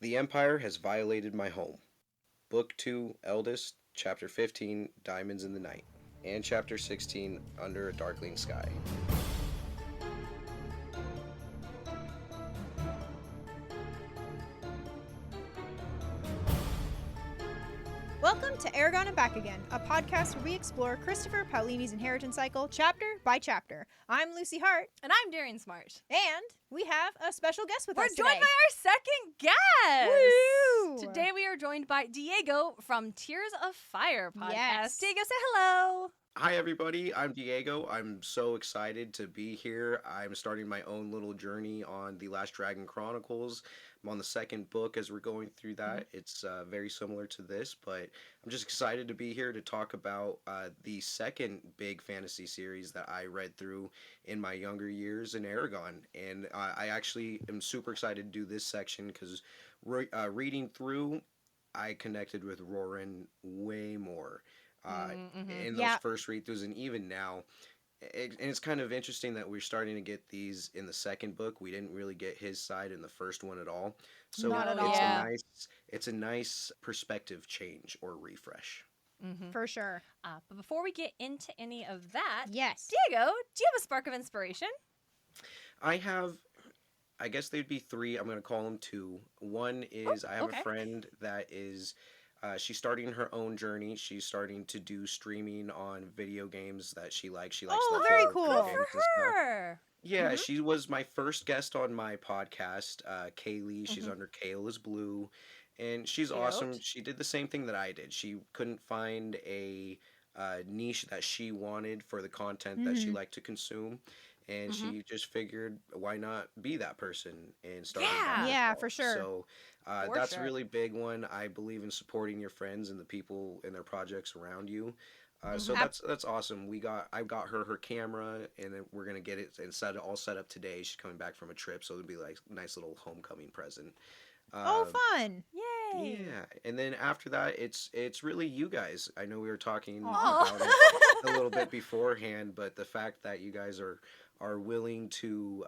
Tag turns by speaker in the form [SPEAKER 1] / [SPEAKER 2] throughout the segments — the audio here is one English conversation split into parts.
[SPEAKER 1] The Empire has violated my home. Book 2, Eldest, Chapter 15, Diamonds in the Night, and Chapter 16, Under a Darkling Sky.
[SPEAKER 2] Welcome to Aragon and Back Again, a podcast where we explore Christopher Paolini's inheritance cycle chapter by chapter. I'm Lucy Hart.
[SPEAKER 3] And I'm Darien Smart.
[SPEAKER 2] And we have a special guest with us today.
[SPEAKER 3] We're joined by our second guest.
[SPEAKER 2] Woo!
[SPEAKER 3] Today we are joined by Diego from Tears of Fire podcast.
[SPEAKER 2] Yes.
[SPEAKER 3] Diego, say hello.
[SPEAKER 1] Hi everybody, I'm Diego. I'm so excited to be here. I'm starting my own little journey on The Last Dragon Chronicles. I'm on the second book as we're going through that. It's very similar to this, but I'm just excited to be here to talk about the second big fantasy series that I read through in my younger years in Aragon. And I actually am super excited to do this section because reading through, I connected with Roran way more. In those first read-throughs, and even now, and it's kind of interesting that we're starting to get these in the second book. We didn't really get his side in the first one at all, so
[SPEAKER 2] Not at all.
[SPEAKER 1] It's a nice perspective change or refresh.
[SPEAKER 2] For sure.
[SPEAKER 3] But before we get into any of that,
[SPEAKER 2] Yes.
[SPEAKER 3] Diego, do you have a spark of inspiration?
[SPEAKER 1] I guess there'd be three. I'm going to call them two. One is I have a friend that is... she's starting her own journey. She's starting to do streaming on video games that she likes. She likes the
[SPEAKER 2] very
[SPEAKER 1] horror
[SPEAKER 2] cool.
[SPEAKER 1] games
[SPEAKER 3] Good
[SPEAKER 1] and
[SPEAKER 3] for
[SPEAKER 1] stuff.
[SPEAKER 3] her.
[SPEAKER 1] Yeah, she was my first guest on my podcast, Kaylee. She's under Kale is Blue, and she's awesome. She did the same thing that I did. She couldn't find a niche that she wanted for the content that she liked to consume, and she just figured, why not be that person and start doing that as
[SPEAKER 2] Yeah,
[SPEAKER 1] well.
[SPEAKER 2] for sure.
[SPEAKER 1] So that's a really big one. I believe in supporting your friends and the people and their projects around you. So that's awesome. I got her camera, and then we're gonna get it and all set up today. She's coming back from a trip, so it'll be like a nice little homecoming present.
[SPEAKER 2] Fun.
[SPEAKER 3] Yay.
[SPEAKER 1] Yeah, and then after that, it's really you guys. I know we were talking
[SPEAKER 3] Aw.
[SPEAKER 1] about it a little bit beforehand, but the fact that you guys are willing to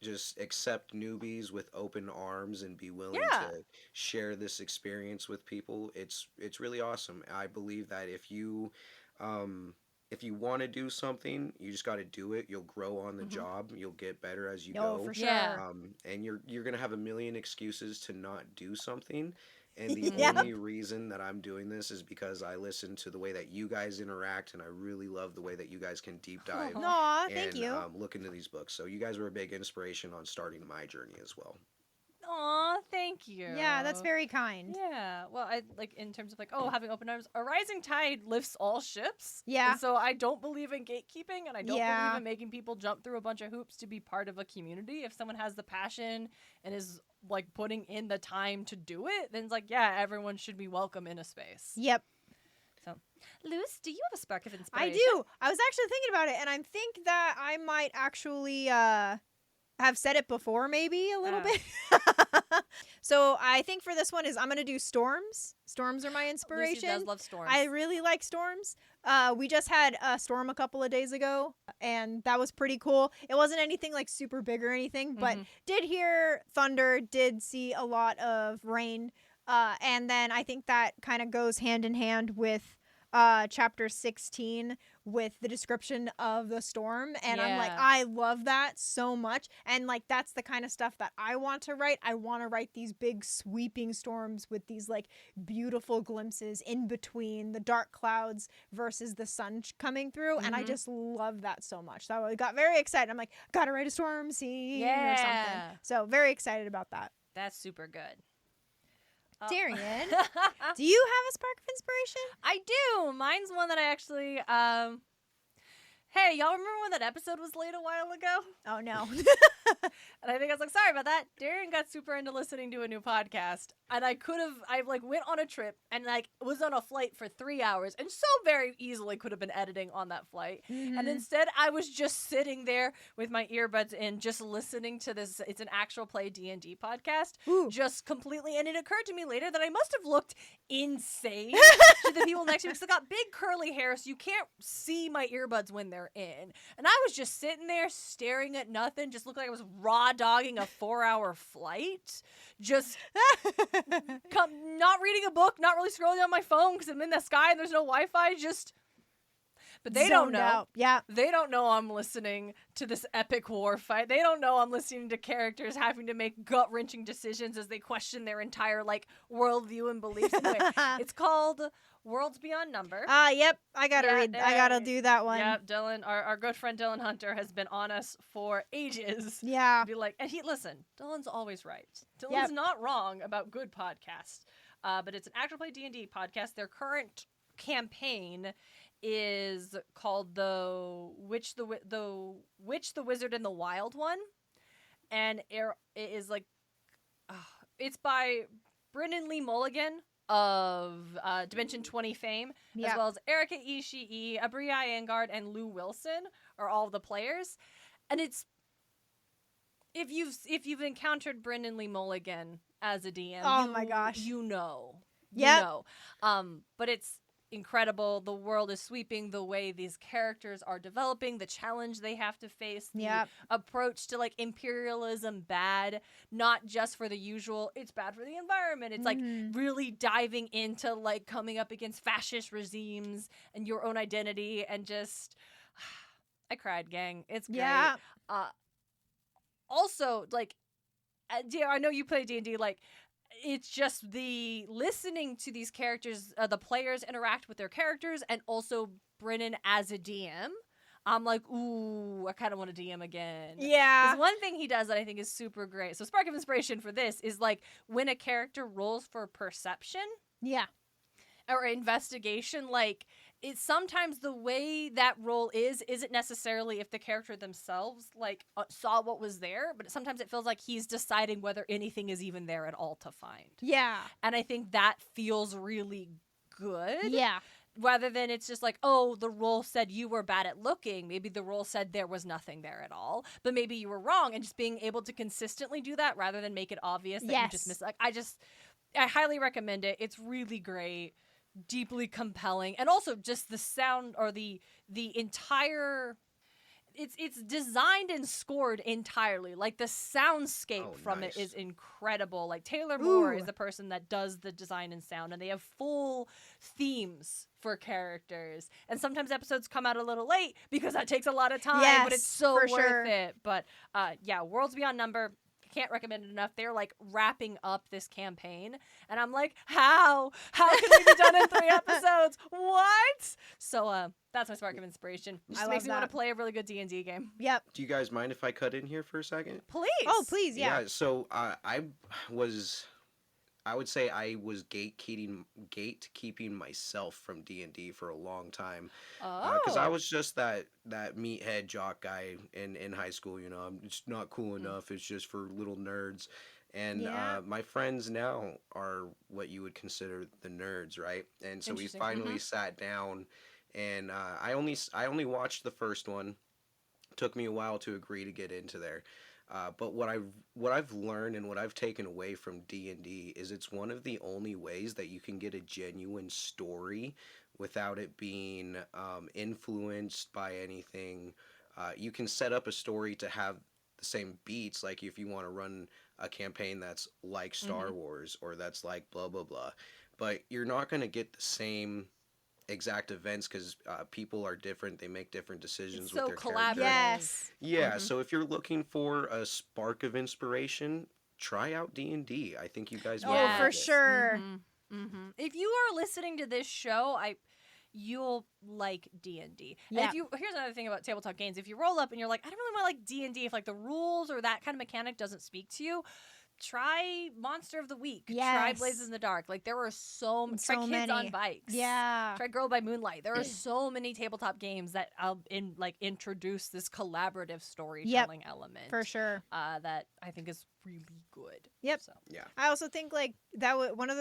[SPEAKER 1] just accept newbies with open arms and be willing to share this experience with people, it's really awesome. I believe that if you want to do something, you just got to do it. You'll grow on the job. You'll get better as you go.
[SPEAKER 2] For sure.
[SPEAKER 3] Yeah.
[SPEAKER 1] And you're gonna have a million excuses to not do something. And the only reason that I'm doing this is because I listen to the way that you guys interact, and I really love the way that you guys can deep dive
[SPEAKER 2] Aw,
[SPEAKER 1] and
[SPEAKER 2] thank you.
[SPEAKER 1] look into these books. So you guys were a big inspiration on starting my journey as well.
[SPEAKER 3] Aw, thank you.
[SPEAKER 2] Yeah, that's very kind.
[SPEAKER 3] Yeah, well, I like in terms of like, having open arms. A rising tide lifts all ships.
[SPEAKER 2] Yeah.
[SPEAKER 3] And so I don't believe in gatekeeping, and I don't
[SPEAKER 2] Yeah.
[SPEAKER 3] believe in making people jump through a bunch of hoops to be part of a community. If someone has the passion and is like putting in the time to do it, then it's like, yeah, everyone should be welcome in a space.
[SPEAKER 2] Yep.
[SPEAKER 3] So, Luce, do you have a spark of
[SPEAKER 2] I
[SPEAKER 3] inspiration?
[SPEAKER 2] do. I was actually thinking about it, and I think that I might actually have said it before, maybe a little bit. So I think for this one I'm going to do storms. Storms are my inspiration.
[SPEAKER 3] Lucy does love storms.
[SPEAKER 2] I really like storms. We just had a storm a couple of days ago, and that was pretty cool. It wasn't anything like super big or anything, but did hear thunder, did see a lot of rain. And then I think that kind of goes hand in hand with chapter 16 with the description of the storm, and I'm like, I love that so much, and like that's the kind of stuff that I want to write. I want to write these big sweeping storms with these like beautiful glimpses in between the dark clouds versus the sun coming through, and I just love that so much. So I got very excited. I'm like, gotta write a storm scene or something. So very excited about that.
[SPEAKER 3] That's super good.
[SPEAKER 2] Darien, do you have a spark of inspiration?
[SPEAKER 3] I do. Mine's one that I actually, hey, y'all remember when that episode was late a while ago?
[SPEAKER 2] Oh, no.
[SPEAKER 3] And I think I was like, sorry about that. Darren got super into listening to a new podcast. And I like went on a trip and like was on a flight for 3 hours and so very easily could have been editing on that flight. And instead I was just sitting there with my earbuds in, just listening to this. It's an actual play D&D podcast.
[SPEAKER 2] Ooh.
[SPEAKER 3] Just completely. And it occurred to me later that I must have looked insane to the people next to me because I got big curly hair, so you can't see my earbuds when they're in. And I was just sitting there staring at nothing, just looked like I was was raw dogging a 4-hour flight, just not reading a book, not really scrolling on my phone because I'm in the sky and there's no Wi-Fi, just... But they don't know.
[SPEAKER 2] Out. Yeah.
[SPEAKER 3] They don't know I'm listening to this epic war fight. They don't know I'm listening to characters having to make gut-wrenching decisions as they question their entire, like, worldview and beliefs. Anyway, it's called Worlds Beyond Number.
[SPEAKER 2] Yep. I gotta do that one.
[SPEAKER 3] Yep, Dylan, our good friend Dylan Hunter has been on us for ages.
[SPEAKER 2] Yeah.
[SPEAKER 3] Be like, and listen, Dylan's always right. Dylan's not wrong about good podcasts. But it's an actual play D&D podcast. Their current campaign is called the Witch, the Wizard, and the Wild One, and it is like it's by Brennan Lee Mulligan of Dimension 20 fame, as well as Erica Ishii, Abria Iyengar, and Lou Wilson are all of the players. And it's if you've encountered Brennan Lee Mulligan as a DM,
[SPEAKER 2] my gosh,
[SPEAKER 3] you know. But it's incredible. The world is sweeping, the way these characters are developing, the challenge they have to face, the approach to like imperialism bad, not just for the usual, it's bad for the environment. It's like really diving into like coming up against fascist regimes and your own identity, and just I cried, gang. It's great. Also, like, I know you play D&D, like, it's just the listening to these characters, the players interact with their characters, and also Brennan as a DM. I'm like, ooh, I kind of want to DM again.
[SPEAKER 2] Yeah.
[SPEAKER 3] Because one thing he does that I think is super great. So spark of inspiration for this is like when a character rolls for perception.
[SPEAKER 2] Yeah.
[SPEAKER 3] Or investigation, like it's sometimes the way that role isn't necessarily if the character themselves like saw what was there, but sometimes it feels like he's deciding whether anything is even there at all to find.
[SPEAKER 2] Yeah.
[SPEAKER 3] And I think that feels really good.
[SPEAKER 2] Yeah.
[SPEAKER 3] Rather than it's just like, oh, the role said you were bad at looking. Maybe the role said there was nothing there at all, but maybe you were wrong. And just being able to consistently do that rather than make it obvious that you just missed. Like, I highly recommend it. It's really great. Deeply compelling, and also just the sound or the entire it's designed and scored entirely. Like the soundscape from it is incredible. Like Taylor Moore is the person that does the design and sound, and they have full themes for characters. And sometimes episodes come out a little late because that takes a lot of time, but it's so worth it. But Worlds Beyond Number. Can't recommend it enough. They're like wrapping up this campaign, and I'm like, how can we be done in 3 episodes? What? So that's my spark of inspiration. Just makes me want to play a really good D&D game.
[SPEAKER 2] Yep.
[SPEAKER 1] Do you guys mind if I cut in here for a second?
[SPEAKER 3] Please.
[SPEAKER 2] Oh, please. Yeah.
[SPEAKER 1] So I would say I was gatekeeping myself from D&D for a long time. Because I was just that meathead jock guy in high school. You know, I'm just not cool enough. It's just for little nerds. And my friends now are what you would consider the nerds, right? And so we finally sat down, and I only watched the first one. It took me a while to agree to get into there. But what I've learned and what I've taken away from D&D is it's one of the only ways that you can get a genuine story without it being influenced by anything. You can set up a story to have the same beats, like if you want to run a campaign that's like Star Wars or that's like blah blah blah, but you're not going to get the same exact events because people are different. They make different decisions with their characters.
[SPEAKER 2] Yes.
[SPEAKER 1] Yeah. So if you're looking for a spark of inspiration, try out D&D. I think you guys will.
[SPEAKER 2] Oh, for sure.
[SPEAKER 3] If you are listening to this show, you'll like D&D.
[SPEAKER 2] Yeah.
[SPEAKER 3] And here's another thing about tabletop games. If you roll up and you're like, I don't really want to like D&D, if like the rules or that kind of mechanic doesn't speak to you, try Monster of the Week. Try Blazes in the Dark. Like there were try Kids
[SPEAKER 2] many.
[SPEAKER 3] on Bikes.
[SPEAKER 2] Yeah.
[SPEAKER 3] Try Girl by Moonlight. There are so many tabletop games that introduce this collaborative storytelling element.
[SPEAKER 2] For sure.
[SPEAKER 3] That I think is really good.
[SPEAKER 2] Yep.
[SPEAKER 3] So.
[SPEAKER 1] Yeah.
[SPEAKER 2] I also think like that was one of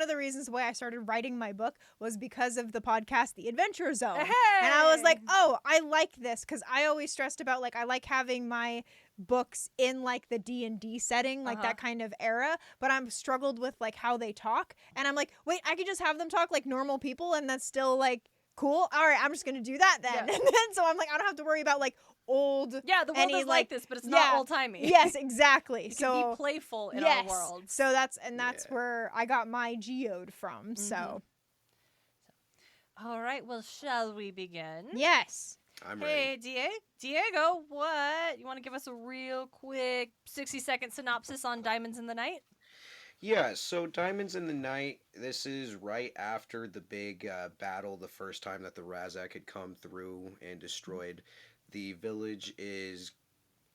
[SPEAKER 2] the reasons why I started writing my book was because of the podcast The Adventure Zone.
[SPEAKER 3] Hey!
[SPEAKER 2] And I was like, oh, I like this because I always stressed about like I like having my books in like the D&D setting, like that kind of era, but I'm struggled with like how they talk, and I'm like, wait, I could just have them talk like normal people and that's still like cool. All right, I'm just gonna do that then. And then so I'm like, I don't have to worry about like old.
[SPEAKER 3] Yeah, the world
[SPEAKER 2] any,
[SPEAKER 3] is like this, but it's not
[SPEAKER 2] yeah,
[SPEAKER 3] old timey.
[SPEAKER 2] Yes, exactly.
[SPEAKER 3] It
[SPEAKER 2] so
[SPEAKER 3] can be playful in
[SPEAKER 2] yes,
[SPEAKER 3] our world.
[SPEAKER 2] so that's
[SPEAKER 1] Yeah.
[SPEAKER 2] where I got my geode from. So
[SPEAKER 3] All right, well, shall we begin?
[SPEAKER 2] yes.
[SPEAKER 1] I'm ready.
[SPEAKER 3] Hey, Diego, what? You want to give us a real quick 60-second synopsis on Diamonds in the Night?
[SPEAKER 1] Yeah, so Diamonds in the Night, this is right after the big battle, the first time that the Razak had come through and destroyed. The village is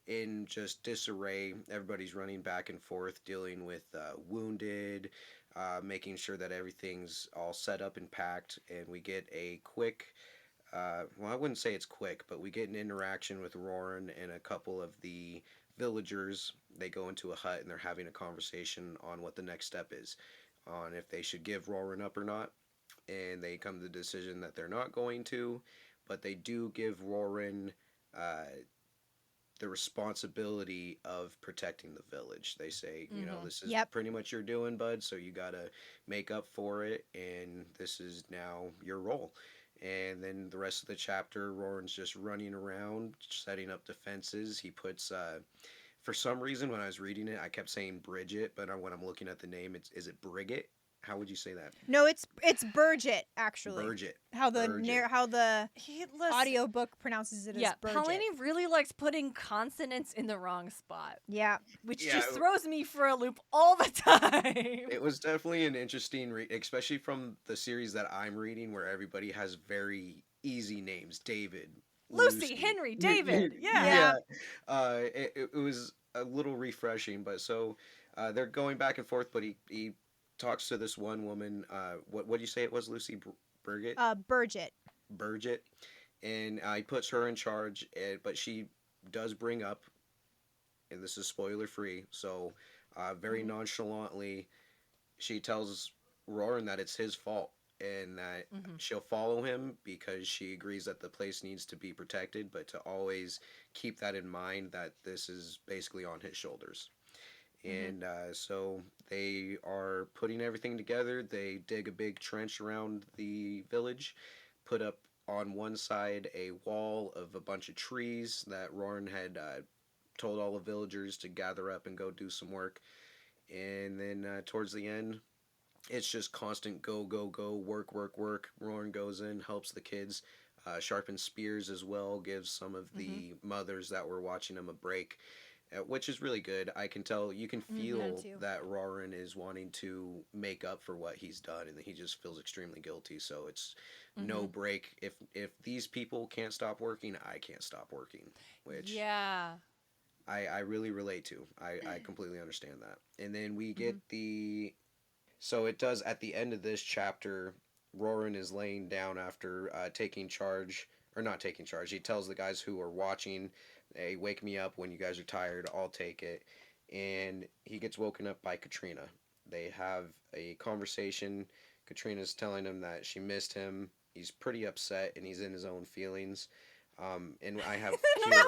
[SPEAKER 1] in just disarray. Everybody's running back and forth, dealing with wounded, making sure that everything's all set up and packed, and we get a quick. Well, I wouldn't say it's quick, but we get an interaction with Roran and a couple of the villagers. They go into a hut and they're having a conversation on what the next step is, on if they should give Roran up or not. And they come to the decision that they're not going to, but they do give Roran uh, the responsibility of protecting the village. They say, you know, this is
[SPEAKER 2] Yep.
[SPEAKER 1] pretty much your doing, bud, so you got to make up for it, and this is now your role. And then the rest of the chapter, Roran's just running around, setting up defenses. He puts, for some reason, when I was reading it, I kept saying Bridget, but when I'm looking at the name, is it Brigit? How would you say that?
[SPEAKER 2] No, it's Burgett actually.
[SPEAKER 1] Burgett.
[SPEAKER 2] How the
[SPEAKER 1] Burgett.
[SPEAKER 2] how the
[SPEAKER 3] Listen,
[SPEAKER 2] audiobook pronounces it
[SPEAKER 3] yeah,
[SPEAKER 2] as Burgett.
[SPEAKER 3] Paolini really likes putting consonants in the wrong spot,
[SPEAKER 2] Yeah.
[SPEAKER 3] which
[SPEAKER 1] Yeah,
[SPEAKER 3] just throws me for a loop all the time.
[SPEAKER 1] It was definitely an interesting read, especially from the series that I'm reading, where everybody has very easy names. David,
[SPEAKER 3] Lucy, Henry, David. Yeah.
[SPEAKER 2] Yeah.
[SPEAKER 1] It was a little refreshing, but so they're going back and forth. But he talks to this one woman. What do you say it was, Lucy Burgett?
[SPEAKER 2] Burgett.
[SPEAKER 1] Burgett, and he puts her in charge. But she does bring up, and this is spoiler free, so very nonchalantly, she tells Roran that it's his fault and that she'll follow him because she agrees that the place needs to be protected, but to always keep that in mind that this is basically on his shoulders. And so they are putting everything together. They dig a big trench around the village, put up on one side a wall of a bunch of trees that Roran had told all the villagers to gather up and go do some work. And then towards the end, it's just constant go, go, go, work, work, work. Roran goes in, helps the kids, sharpens spears as well, gives some of the mothers that were watching him a break, which is really good. I can tell, you can feel that Roran is wanting to make up for what he's done, and that he just feels extremely guilty. So it's no break. If these people can't stop working, I can't stop working, which I really relate to. I completely understand that. And then we get so it does, at the end of this chapter, Roran is laying down after taking charge, or not taking charge. He tells the guys who are watching, hey, wake me up when you guys are tired, I'll take it. And he gets woken up by Katrina. They have a conversation. Katrina's telling him that she missed him. He's pretty upset, and he's in his own feelings. And I have here...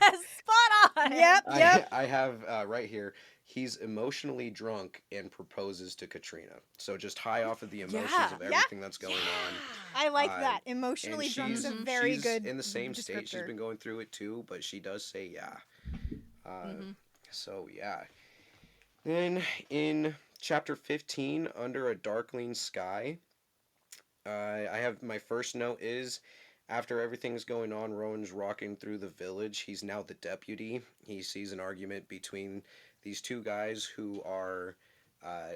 [SPEAKER 3] Yes, spot on.
[SPEAKER 2] Yep.
[SPEAKER 1] I have right here, he's emotionally drunk and proposes to Katrina. So just high off of the emotions of everything that's going on.
[SPEAKER 2] I like that. Emotionally drunk is a very
[SPEAKER 1] she's
[SPEAKER 2] good
[SPEAKER 1] in the same state. She's
[SPEAKER 2] descriptor.
[SPEAKER 1] been going through it too, but she does say yeah. So yeah. Then in chapter 15, Under a Darkling Sky, I have my first note is, after everything's going on, Rowan's rocking through the village. He's now the deputy. He sees an argument between these two guys who are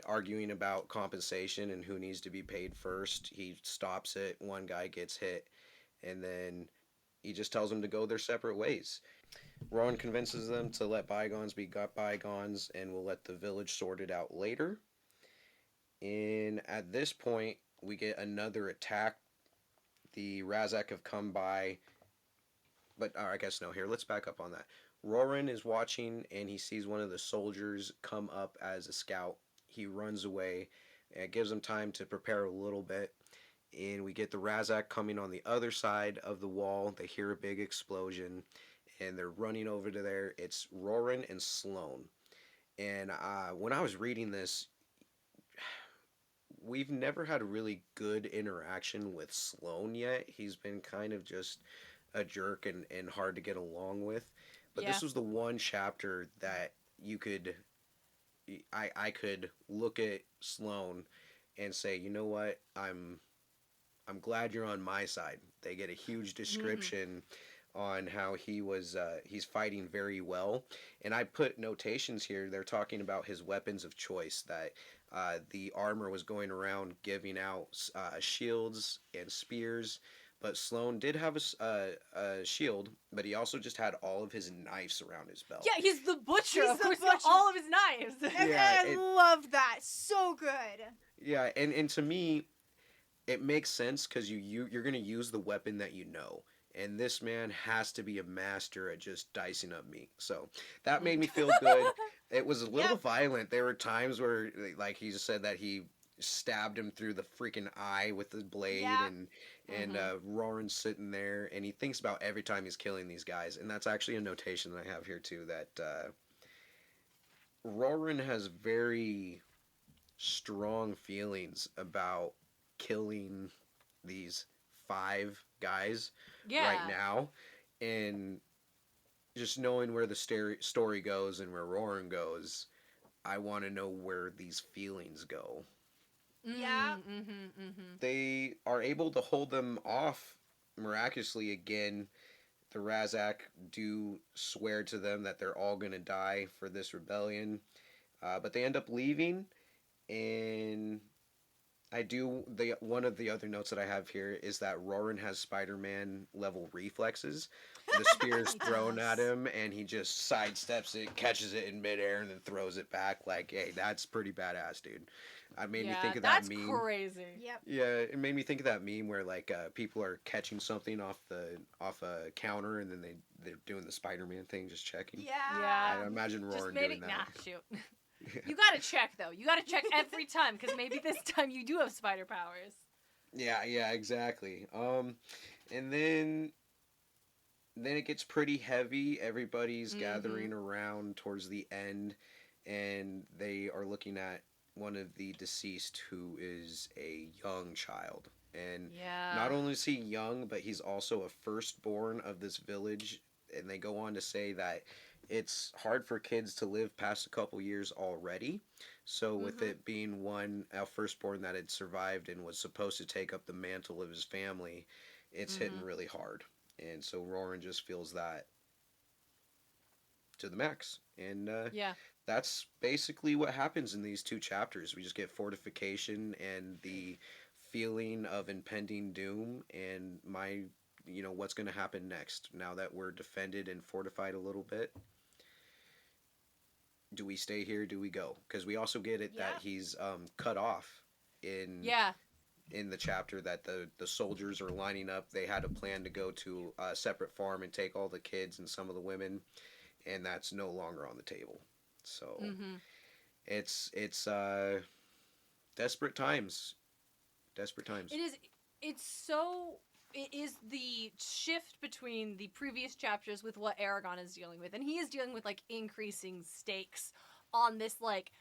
[SPEAKER 1] arguing about compensation and who needs to be paid first. He stops it. One guy gets hit, and then he just tells them to go their separate ways. Rowan convinces them to let bygones be bygones and will let the village sort it out later. And at this point, we get another attack. The Razak have come by, but I guess no, here, let's back up on that. Roran is watching, and he sees one of the soldiers come up as a scout. He runs away, and it gives him time to prepare a little bit, and we get the Razak coming on the other side of the wall. They hear a big explosion, and they're running over to there. It's Roran and Sloan. And when I was reading this, we've never had a really good interaction with Sloan yet. He's been kind of just a jerk and hard to get along with. But
[SPEAKER 3] Yeah.
[SPEAKER 1] this was the one chapter that you could I could look at Sloan and say, you know what, I'm glad you're on my side. They get a huge
[SPEAKER 3] Mhm.
[SPEAKER 1] description on how he's fighting very well, and I put notations here. They're talking about his weapons of choice, that the armor was going around giving out shields and spears, but Sloan did have a shield, but he also just had all of his knives around his belt.
[SPEAKER 3] Yeah, he's the butcher.
[SPEAKER 2] He's
[SPEAKER 3] Of
[SPEAKER 2] the
[SPEAKER 3] course, he's got
[SPEAKER 2] butcher.
[SPEAKER 3] all of his knives.
[SPEAKER 2] And
[SPEAKER 1] Yeah,
[SPEAKER 2] I love that. So good.
[SPEAKER 1] yeah, and to me, it makes sense because you're gonna use the weapon that you know, and this man has to be a master at just dicing up meat. So that made me feel good. It was a little
[SPEAKER 2] Yep.
[SPEAKER 1] violent. There were times where, like he just said, that he stabbed him through the freaking eye with the blade,
[SPEAKER 2] Yeah.
[SPEAKER 1] and
[SPEAKER 3] Mhm.
[SPEAKER 1] Roran's sitting there, and he thinks about every time he's killing these guys, and that's actually a notation that I have here too. That Roran has very strong feelings about killing these five guys right
[SPEAKER 3] Yeah.
[SPEAKER 1] now, and just knowing where the story goes and where Roran goes, I want to know where these feelings go.
[SPEAKER 2] Yeah.
[SPEAKER 3] Mhm. Mhm.
[SPEAKER 1] They are able to hold them off miraculously again. The Razak do swear to them that they're all going to die for this rebellion, but they end up leaving, and I do the one of the other notes that I have here is that Roran has Spider-Man level reflexes. The spear is
[SPEAKER 3] He
[SPEAKER 1] thrown at
[SPEAKER 3] does.
[SPEAKER 1] him, and he just sidesteps it, catches it in midair, and then throws it back. Like, hey, that's pretty badass, dude. It made me
[SPEAKER 3] Yeah,
[SPEAKER 1] think of that
[SPEAKER 3] that's
[SPEAKER 1] meme.
[SPEAKER 3] crazy.
[SPEAKER 2] Yep.
[SPEAKER 1] Yeah, it made me think of that meme where like people are catching something off a counter, and then they're doing the Spider-Man thing, just checking.
[SPEAKER 2] Yeah.
[SPEAKER 1] I imagine
[SPEAKER 3] Just
[SPEAKER 1] Roran
[SPEAKER 3] maybe
[SPEAKER 1] doing
[SPEAKER 3] nah,
[SPEAKER 1] that.
[SPEAKER 3] shoot. You gotta check though. You gotta check every time because maybe this time you do have spider powers.
[SPEAKER 1] Yeah, exactly. And then it gets pretty heavy. Everybody's
[SPEAKER 3] Mm-hmm.
[SPEAKER 1] gathering around towards the end, and they are looking at one of the deceased who is a young child. And not
[SPEAKER 3] Yeah.
[SPEAKER 1] only is he young, but he's also a firstborn of this village. And they go on to say that it's hard for kids to live past a couple years already. So, with
[SPEAKER 2] Mhm.
[SPEAKER 1] it being one, a firstborn that had survived and was supposed to take up the mantle of his family, it's hitting
[SPEAKER 3] Mm-hmm.
[SPEAKER 1] really hard. And so Roran just feels that to the max. And
[SPEAKER 3] Yeah.
[SPEAKER 1] that's basically what happens in these two chapters. We just get fortification and the feeling of impending doom, and what's going to happen next now that we're defended and fortified a little bit. Do we stay here? Do we go? Because we also get it that
[SPEAKER 2] Yeah.
[SPEAKER 1] he's cut off in
[SPEAKER 3] Yeah.
[SPEAKER 1] the chapter, that the soldiers are lining up. They had a plan to go to a separate farm and take all the kids and some of the women, and that's no longer on the table. So
[SPEAKER 3] Mm-hmm.
[SPEAKER 1] it's desperate times, desperate
[SPEAKER 3] It
[SPEAKER 1] times.
[SPEAKER 3] is. It's so. It is the shift between the previous chapters with what Aragon is dealing with, and he is dealing with like increasing stakes on this like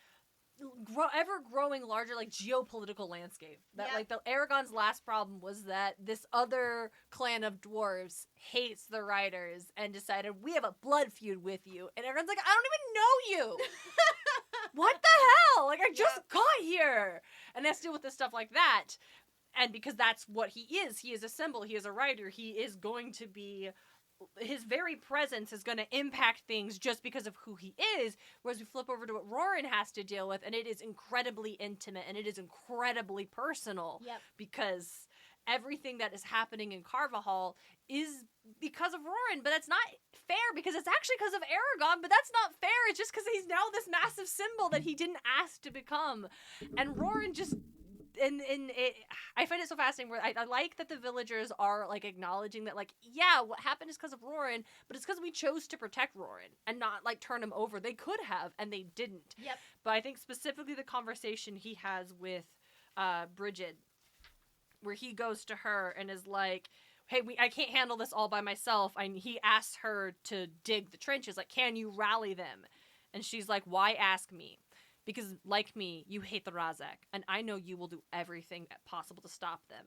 [SPEAKER 3] ever growing larger like geopolitical landscape. That
[SPEAKER 2] Yep.
[SPEAKER 3] like the Aragon's last problem was that this other clan of dwarves hates the riders and decided we have a blood feud with you, and Aragon's like I don't even know you. What the hell? Like I just
[SPEAKER 2] Yep.
[SPEAKER 3] got here, and they have to deal with this stuff like that. And because that's what he is a symbol, he is a rider, he is going to be, his very presence is going to impact things just because of who he is. Whereas we flip over to what Roran has to deal with, and it is incredibly intimate and it is incredibly personal.
[SPEAKER 2] Yep.
[SPEAKER 3] Because everything that is happening in Carvahall is because of Roran, but that's not fair because it's actually because of Aragon, but that's not fair. It's just because he's now this massive symbol that he didn't ask to become. And Roran just and it, I find it so fascinating where I like that the villagers are like acknowledging that like yeah what happened is because of Roran, but it's because we chose to protect Roran and not like turn him over. They could have and they didn't.
[SPEAKER 2] Yep.
[SPEAKER 3] But I think specifically the conversation he has with Bridget, where he goes to her and is like, hey, I can't handle this all by myself. He asks her to dig the trenches, like, can you rally them? And she's like, why ask me? Because, like me, you hate the Razak, and I know you will do everything possible to stop them.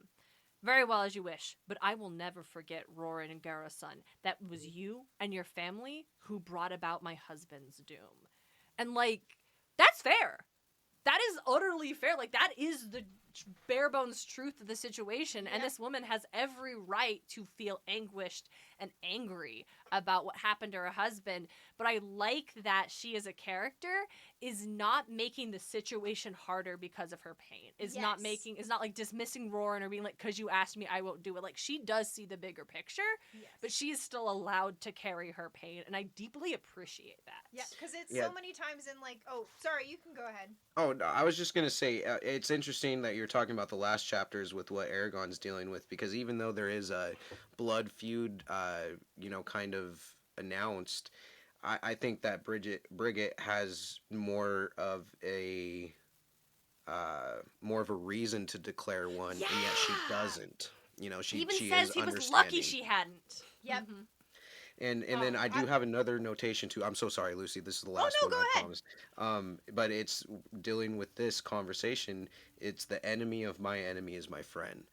[SPEAKER 3] Very well, as you wish, but I will never forget Roran and Gara's son. That was you and your family who brought about my husband's doom. And, like, that's fair. That is utterly fair. Like, that is the bare bones truth of the situation. And this woman has every right to feel anguished and angry about what happened to her husband. But I like that she, as a character, is not making the situation harder because of her pain. Is not like dismissing Roran or being like, because you asked me, I won't do it. Like, she does see the bigger picture, but she is still allowed to carry her pain. And I deeply appreciate that.
[SPEAKER 2] Yeah, because it's so many times in, like, oh, sorry, you can go ahead.
[SPEAKER 1] Oh, no, I was just going to say, it's interesting that you're talking about the last chapters with what Aragon's dealing with, because even though there is a blood feud, kind of announced, I think that Brigit has more of a reason to declare one, and yet she doesn't. She
[SPEAKER 3] even
[SPEAKER 1] she
[SPEAKER 3] says
[SPEAKER 1] is
[SPEAKER 3] he was
[SPEAKER 1] understanding.
[SPEAKER 3] lucky she hadn't.
[SPEAKER 2] Yep.
[SPEAKER 3] Mm-hmm.
[SPEAKER 1] And then I do have another notation too. I'm so sorry, Lucy. This is the last one.
[SPEAKER 2] Go
[SPEAKER 1] I
[SPEAKER 2] ahead.
[SPEAKER 1] promise. But it's dealing with this conversation. It's the enemy of my enemy is my friend.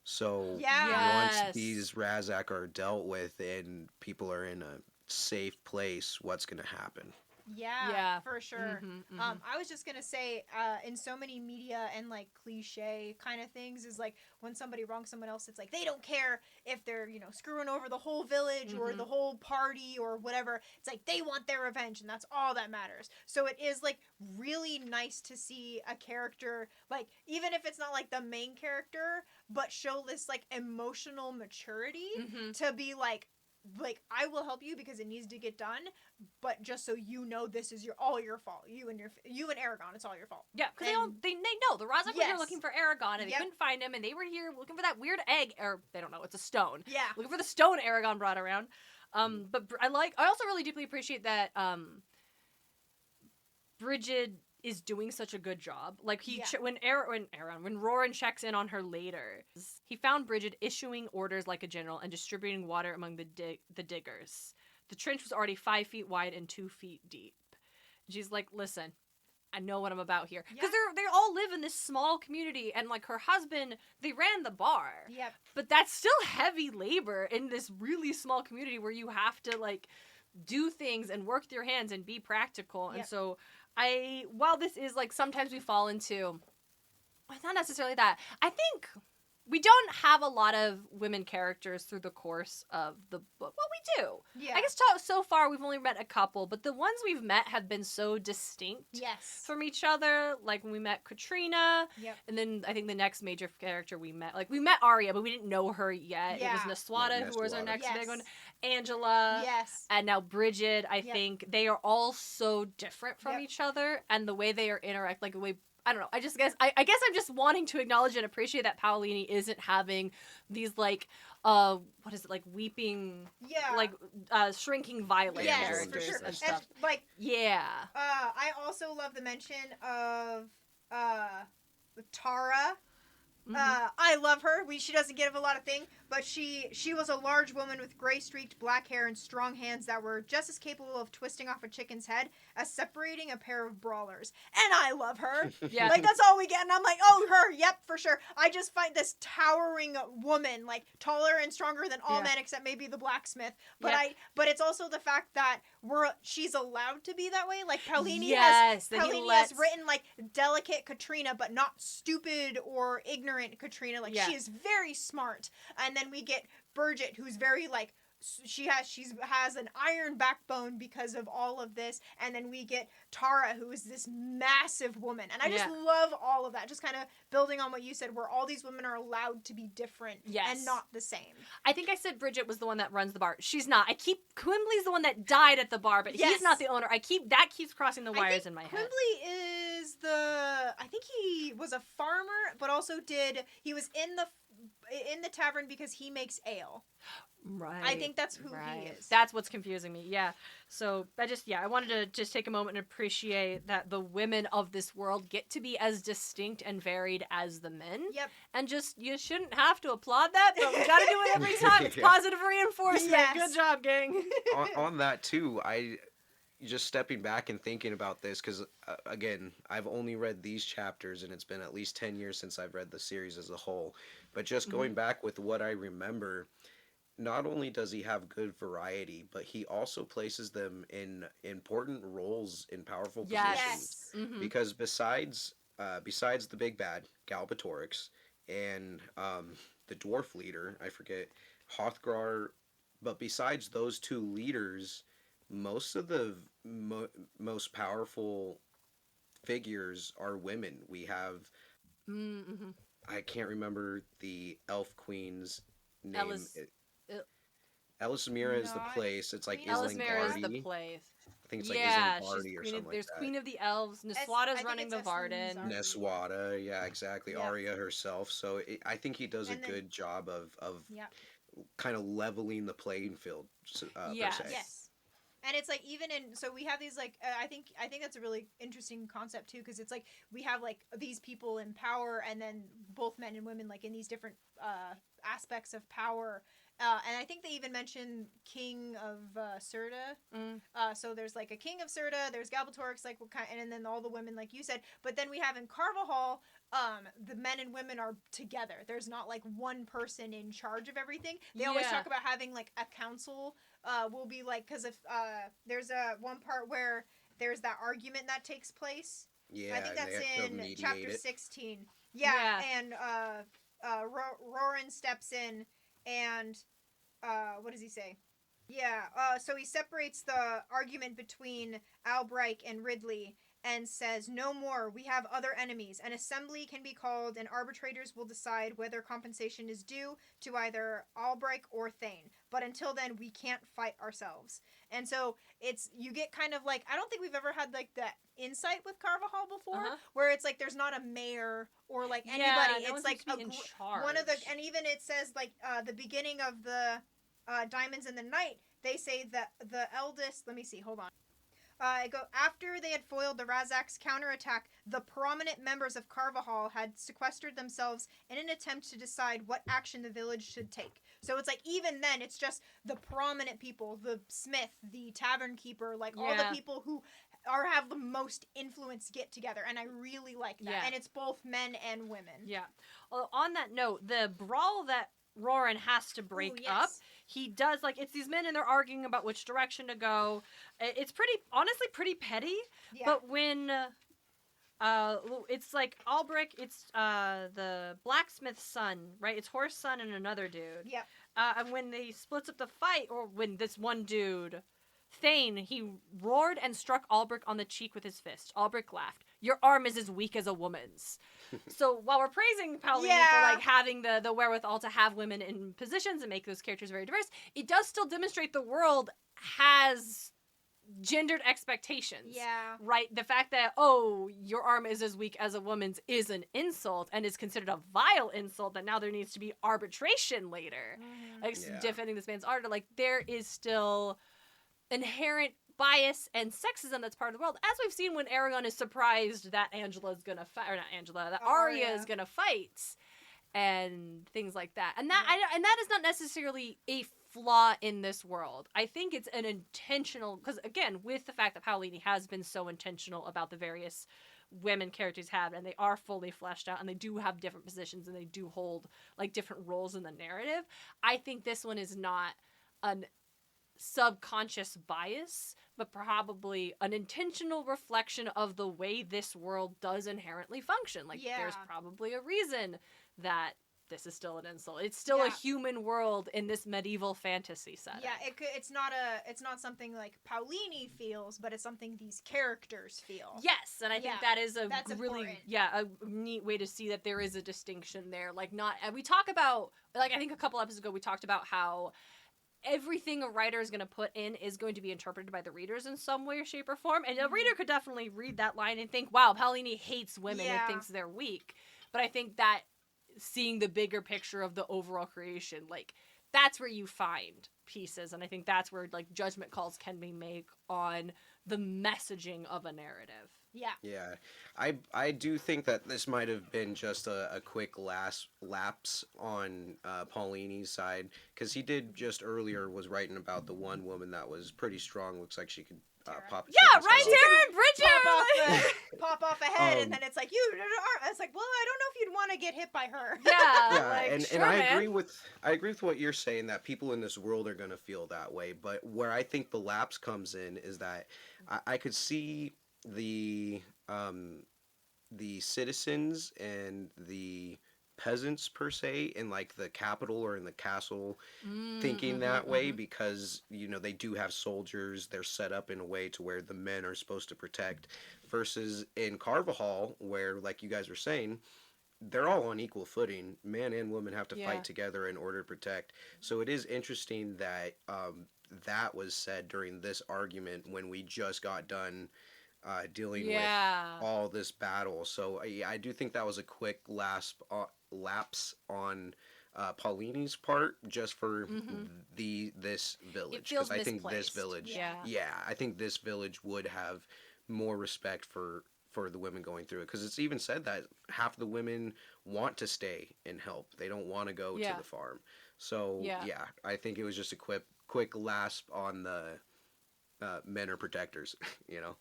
[SPEAKER 1] So once these Razak are dealt with and people are in a safe place, what's going to happen?
[SPEAKER 2] Yeah, for sure.
[SPEAKER 3] Mm-hmm, mm-hmm.
[SPEAKER 2] I was just gonna say, in so many media and like cliche kind of things, is like when somebody wrongs someone else, it's like they don't care if they're screwing over the whole village or the whole party or whatever. It's like they want their revenge, and that's all that matters. So it is like really nice to see a character, like, even if it's not like the main character, but show this like emotional maturity to be like I will help you because it needs to get done, but just so you know, this is all your fault. You and Aragon, it's all your fault.
[SPEAKER 3] Yeah, because they know the Razak were here looking for Aragon, and they couldn't find him, and they were here looking for that weird egg, or they don't know, it's a stone.
[SPEAKER 2] Yeah,
[SPEAKER 3] looking for the stone Aragon brought around. But I also really deeply appreciate that Brigid is doing such a good job. Like when Roran checks in on her later, he found Brigid issuing orders like a general and distributing water among the diggers. The trench was already 5 feet wide and 2 feet deep. And she's like, listen, I know what I'm about here. Because they all live in this small community, and like her husband, they ran the bar.
[SPEAKER 2] Yep.
[SPEAKER 3] But that's still heavy labor in this really small community where you have to like do things and work with your hands and be practical. And so while this is like sometimes we fall into, it's not necessarily that. I think we don't have a lot of women characters through the course of the book. Well, we do. Yeah. I guess so far we've only met a couple, but the ones we've met have been so distinct from each other. Like when we met Katrina, and then I think the next major character we met Arya, but we didn't know her yet. Yeah. It was Naswada, who was our next big one. Angela, and now Brigid. I think they are all so different from each other, and the way they are interact, like the way. I don't know. I guess I'm just wanting to acknowledge and appreciate that Paolini isn't having these like what is it, like weeping like shrinking violet characters
[SPEAKER 2] for sure.
[SPEAKER 3] and stuff.
[SPEAKER 2] And, I also love the mention of Tara. I love her. She doesn't give a lot of thing, but she was a large woman with gray streaked black hair and strong hands that were just as capable of twisting off a chicken's head as separating a pair of brawlers. And I love her. Like that's all we get. And I'm like, oh, her. Yep, for sure. I just find this towering woman, like taller and stronger than all men except maybe the blacksmith. But but it's also the fact that she's allowed to be that way. Like Paolini has written like delicate Katrina, but not stupid or ignorant Katrina. Like she is very smart. And then we get Brigid, who's very like she has an iron backbone because of all of this. And then we get Tara, who is this massive woman. And I just love all of that. Just kind of building on what you said, where all these women are allowed to be different and not the same.
[SPEAKER 3] I think I said Brigid was the one that runs the bar. She's not. Quimbly's the one that died at the bar, but he's not the owner. That keeps crossing the wires in my head.
[SPEAKER 2] Quimbly is I think he was a farmer, but also he was in the tavern because he makes ale.
[SPEAKER 3] Right.
[SPEAKER 2] I think that's who he is.
[SPEAKER 3] That's what's confusing me. Yeah. So I wanted to just take a moment and appreciate that the women of this world get to be as distinct and varied as the men. Yep. And you shouldn't have to applaud that, but we got to do it every time. It's positive reinforcement. Yes. Good job, gang.
[SPEAKER 1] on that too, just stepping back and thinking about this, because again, I've only read these chapters, and it's been at least 10 years since I've read the series as a whole. But just
[SPEAKER 3] Mm-hmm.
[SPEAKER 1] going back with what I remember, not only does he have good variety, but he also places them in important roles in powerful
[SPEAKER 3] Yes.
[SPEAKER 1] positions.
[SPEAKER 2] Yes.
[SPEAKER 3] Mm-hmm.
[SPEAKER 1] Because besides the big bad Galbatorix and the dwarf leader, I forget Hothgar, but besides those two leaders, most of the most powerful figures are women. We have,
[SPEAKER 3] Mm-hmm.
[SPEAKER 1] I can't remember the elf queen's name.
[SPEAKER 3] Ellis.
[SPEAKER 1] Elismira is the
[SPEAKER 2] Not
[SPEAKER 1] place. It's like
[SPEAKER 2] Queen Ellis
[SPEAKER 3] Ellismere is the
[SPEAKER 1] Islingardi.
[SPEAKER 3] place.
[SPEAKER 1] I think it's like
[SPEAKER 3] Yeah, she's
[SPEAKER 1] Islingardi or
[SPEAKER 3] queen of.
[SPEAKER 1] something like
[SPEAKER 3] There's
[SPEAKER 1] that.
[SPEAKER 3] Queen of the Elves.
[SPEAKER 2] I
[SPEAKER 3] Niswada's
[SPEAKER 2] think
[SPEAKER 3] running
[SPEAKER 2] it's
[SPEAKER 3] the
[SPEAKER 2] Eslin's
[SPEAKER 3] Varden.
[SPEAKER 2] Army.
[SPEAKER 1] Neswada, yeah, exactly.
[SPEAKER 2] Yep.
[SPEAKER 1] Arya herself. So I think he does a
[SPEAKER 2] And then
[SPEAKER 1] good job of
[SPEAKER 2] yeah.
[SPEAKER 1] kind of leveling the playing field,
[SPEAKER 3] Yes.
[SPEAKER 1] per se.
[SPEAKER 2] Yes. And it's like even in so we have these like I think that's a really interesting concept too because it's like we have like these people in power and then both men and women like in these different aspects of power. And I think they even mentioned King of Serta.
[SPEAKER 3] Mm.
[SPEAKER 2] So there's like a King of Serta, there's Galbatorix, like what kind, and then all the women, like you said. But then we have in Carvahall, the men and women are together. There's not like one person in charge of everything. They always
[SPEAKER 3] Yeah.
[SPEAKER 2] talk about having like a council. Will be like because if there's a one part where there's that argument that takes place.
[SPEAKER 1] Yeah,
[SPEAKER 2] I think
[SPEAKER 1] and
[SPEAKER 2] that's
[SPEAKER 1] they have to
[SPEAKER 2] in
[SPEAKER 1] mediate
[SPEAKER 2] chapter
[SPEAKER 1] it.
[SPEAKER 2] 16. Yeah,
[SPEAKER 3] Yeah.
[SPEAKER 2] and Roran steps in and what does he say? Yeah, so he separates the argument between Albright and Ridley and says, "No more. We have other enemies. An assembly can be called, and arbitrators will decide whether compensation is due to either Albright or Thane. But until then, we can't fight ourselves." And so it's you get kind of like I don't think we've ever had like that insight with Carvahall before,
[SPEAKER 3] Uh-huh.
[SPEAKER 2] where it's like there's not a mayor or like anybody.
[SPEAKER 3] Yeah, no
[SPEAKER 2] it's
[SPEAKER 3] one
[SPEAKER 2] like
[SPEAKER 3] seems to be in charge.
[SPEAKER 2] one of the and even it says like the beginning of the Diamonds in the Night. They say that the eldest. Let me see. Hold on. I go after they had foiled the Razak's counterattack. The prominent members of Carvahall had sequestered themselves in an attempt to decide what action the village should take. So it's like even then, it's just the prominent people, the smith, the tavern keeper, like all the
[SPEAKER 3] Yeah.
[SPEAKER 2] people who have the most influence get together, and I really like that.
[SPEAKER 3] Yeah.
[SPEAKER 2] And it's both men and women.
[SPEAKER 3] Yeah. Well, on that note, the brawl that Roran has to break
[SPEAKER 2] Ooh,
[SPEAKER 3] up,
[SPEAKER 2] yes.
[SPEAKER 3] he does, like, it's these men and they're arguing about which direction to go. It's pretty, honestly, pretty petty.
[SPEAKER 2] Yeah.
[SPEAKER 3] But when, it's like Albrecht, it's the blacksmith's son, right? It's Horse son and another dude.
[SPEAKER 2] Yep.
[SPEAKER 3] And when they splits up the fight, or when this one dude, Thane, he roared and struck Albrecht on the cheek with his fist. Albrecht laughed. "Your arm is as weak as a woman's." So while we're praising Paolini for like having the wherewithal to have women in positions and make those characters very diverse, it does still demonstrate the world has gendered expectations.
[SPEAKER 2] Yeah.
[SPEAKER 3] Right? The fact that, oh, your arm is as weak as a woman's is an insult and is considered a vile insult that now there needs to be arbitration later. Like
[SPEAKER 1] Yeah.
[SPEAKER 3] defending this man's art. Like there is still inherent bias and sexism that's part of the world, as we've seen when Aragon is surprised that Angela's gonna fight, or not Angela, that Arya is gonna fight, and things like that. And that and that is not necessarily a flaw in this world. I think it's an intentional, because again, with the fact that Paolini has been so intentional about the various women characters have, and they are fully fleshed out, and they do have different positions, and they do hold like different roles in the narrative. I think this one is not an subconscious bias, but probably an intentional reflection of the way this world does inherently function. Like, there's probably a reason that this is still an insult. It's still a human world in this medieval fantasy setting.
[SPEAKER 2] Yeah, it's not something like Paolini feels, but it's something these characters feel.
[SPEAKER 3] Yes, and I think that is
[SPEAKER 2] that's
[SPEAKER 3] really
[SPEAKER 2] important.
[SPEAKER 3] a neat way to see that there is a distinction there. Like, not, and we talk about, like, I think a couple episodes ago we talked about how everything a writer is going to put in is going to be interpreted by the readers in some way, shape, or form. And a reader could definitely read that line and think, wow, Paolini hates women and thinks they're weak. But I think that seeing the bigger picture of the overall creation, like, that's where you find pieces. And I think that's where, like, judgment calls can be made on the messaging of a narrative.
[SPEAKER 2] Yeah.
[SPEAKER 1] Yeah. I do think that this might have been just a quick lapse on Paulini's side, because he did just earlier was writing about the one woman that was pretty strong. Looks like she could
[SPEAKER 2] Tara.
[SPEAKER 3] Yeah,
[SPEAKER 1] his
[SPEAKER 3] right,
[SPEAKER 1] head off.
[SPEAKER 3] Tara and Bridget.
[SPEAKER 2] Pop off a head, and
[SPEAKER 1] Um,
[SPEAKER 2] then it's like you. It's like, well, I don't know if you'd want to get hit by her.
[SPEAKER 3] Yeah,
[SPEAKER 1] Yeah,
[SPEAKER 3] like
[SPEAKER 1] and
[SPEAKER 3] sure,
[SPEAKER 1] I
[SPEAKER 3] man.
[SPEAKER 1] agree with what you're saying that people in this world are gonna feel that way. But where I think the lapse comes in is that I could see the um the citizens and the peasants per se in like the capital or in the castle thinking that way
[SPEAKER 3] Mm-hmm.
[SPEAKER 1] because they do have soldiers, they're set up in a way to where the men are supposed to protect versus in Carvahall where like you guys were saying they're all on equal footing. Man and woman have to
[SPEAKER 3] Yeah.
[SPEAKER 1] fight together in order to protect. So it is interesting that that was said during this argument when we just got done dealing with
[SPEAKER 3] Yeah.
[SPEAKER 1] all this battle. So I do think that was a quick lapse on Paulini's part just for
[SPEAKER 3] Mm-hmm.
[SPEAKER 1] this
[SPEAKER 3] It
[SPEAKER 1] village
[SPEAKER 3] feels
[SPEAKER 1] because I think this
[SPEAKER 3] misplaced.
[SPEAKER 1] village,
[SPEAKER 3] Yeah.
[SPEAKER 1] yeah, I think this village would have more respect for the women going through it because it's even said that half the women want to stay and help. They don't want to go
[SPEAKER 3] Yeah.
[SPEAKER 1] to the farm. So
[SPEAKER 3] Yeah.
[SPEAKER 1] yeah, I think it was just a quick lasp on the men are protectors. You know.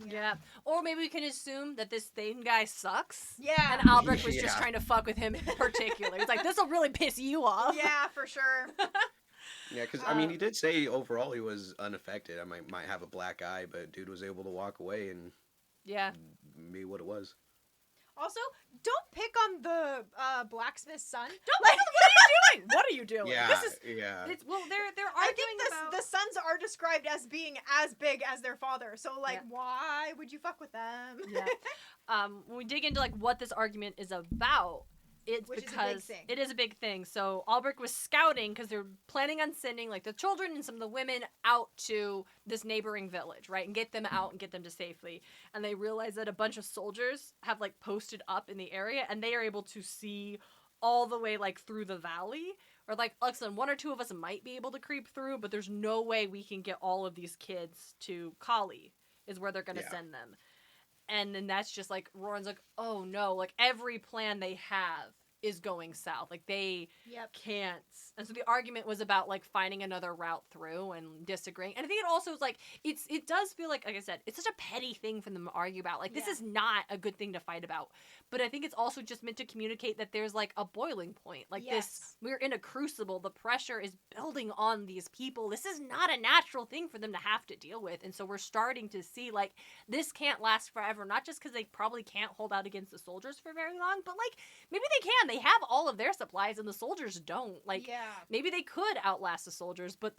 [SPEAKER 3] Yeah. Or maybe we can assume that this Thane guy sucks.
[SPEAKER 2] Yeah.
[SPEAKER 3] And Albrecht was just
[SPEAKER 1] Yeah.
[SPEAKER 3] trying to fuck with him in particular. He's like, this will really piss you off.
[SPEAKER 2] Yeah, for sure.
[SPEAKER 1] Yeah, because I mean, he did say overall he was unaffected. I might have a black eye, but dude was able to walk away and
[SPEAKER 3] Yeah.
[SPEAKER 1] be what it was.
[SPEAKER 2] Also, don't pick on the blacksmith's son.
[SPEAKER 3] Don't what are you doing? What are you doing?
[SPEAKER 1] Yeah,
[SPEAKER 3] This is
[SPEAKER 1] yeah.
[SPEAKER 3] it's well they're
[SPEAKER 2] I
[SPEAKER 3] arguing
[SPEAKER 2] think
[SPEAKER 3] about
[SPEAKER 2] the sons are described as being as big as their father. So, like,
[SPEAKER 3] Yeah.
[SPEAKER 2] why would you fuck with them?
[SPEAKER 3] Yeah. When we dig into like what this argument is about, it's
[SPEAKER 2] Which is a big
[SPEAKER 3] because
[SPEAKER 2] thing.
[SPEAKER 3] it is a big thing. So Albrecht was scouting because they're planning on sending like the children and some of the women out to this neighboring village, right, and get them out and get them to safety. And they realize that a bunch of soldiers have like posted up in the area, and they are able to see all the way like through the valley. Or like, listen, one or two of us might be able to creep through, but there's no way we can get all of these kids to Kali, is where they're gonna
[SPEAKER 1] Yeah.
[SPEAKER 3] send them. And then that's just like Roran's like, oh no, like every plan they have is going south. Like they
[SPEAKER 2] Yep.
[SPEAKER 3] can't. And so the argument was about like finding another route through and disagreeing. And I think it also is like it does feel like I said, it's such a petty thing for them to argue about. Like this
[SPEAKER 2] Yeah.
[SPEAKER 3] is not a good thing to fight about. But I think it's also just meant to communicate that there's like a boiling point. Like this
[SPEAKER 2] Yes.
[SPEAKER 3] we're in a crucible. The pressure is building on these people. This is not a natural thing for them to have to deal with. And so we're starting to see like this can't last forever. Not just because they probably can't hold out against the soldiers for very long, but like maybe they can. They have all of their supplies and the soldiers don't. Like
[SPEAKER 2] yeah.
[SPEAKER 3] maybe they could outlast the soldiers, but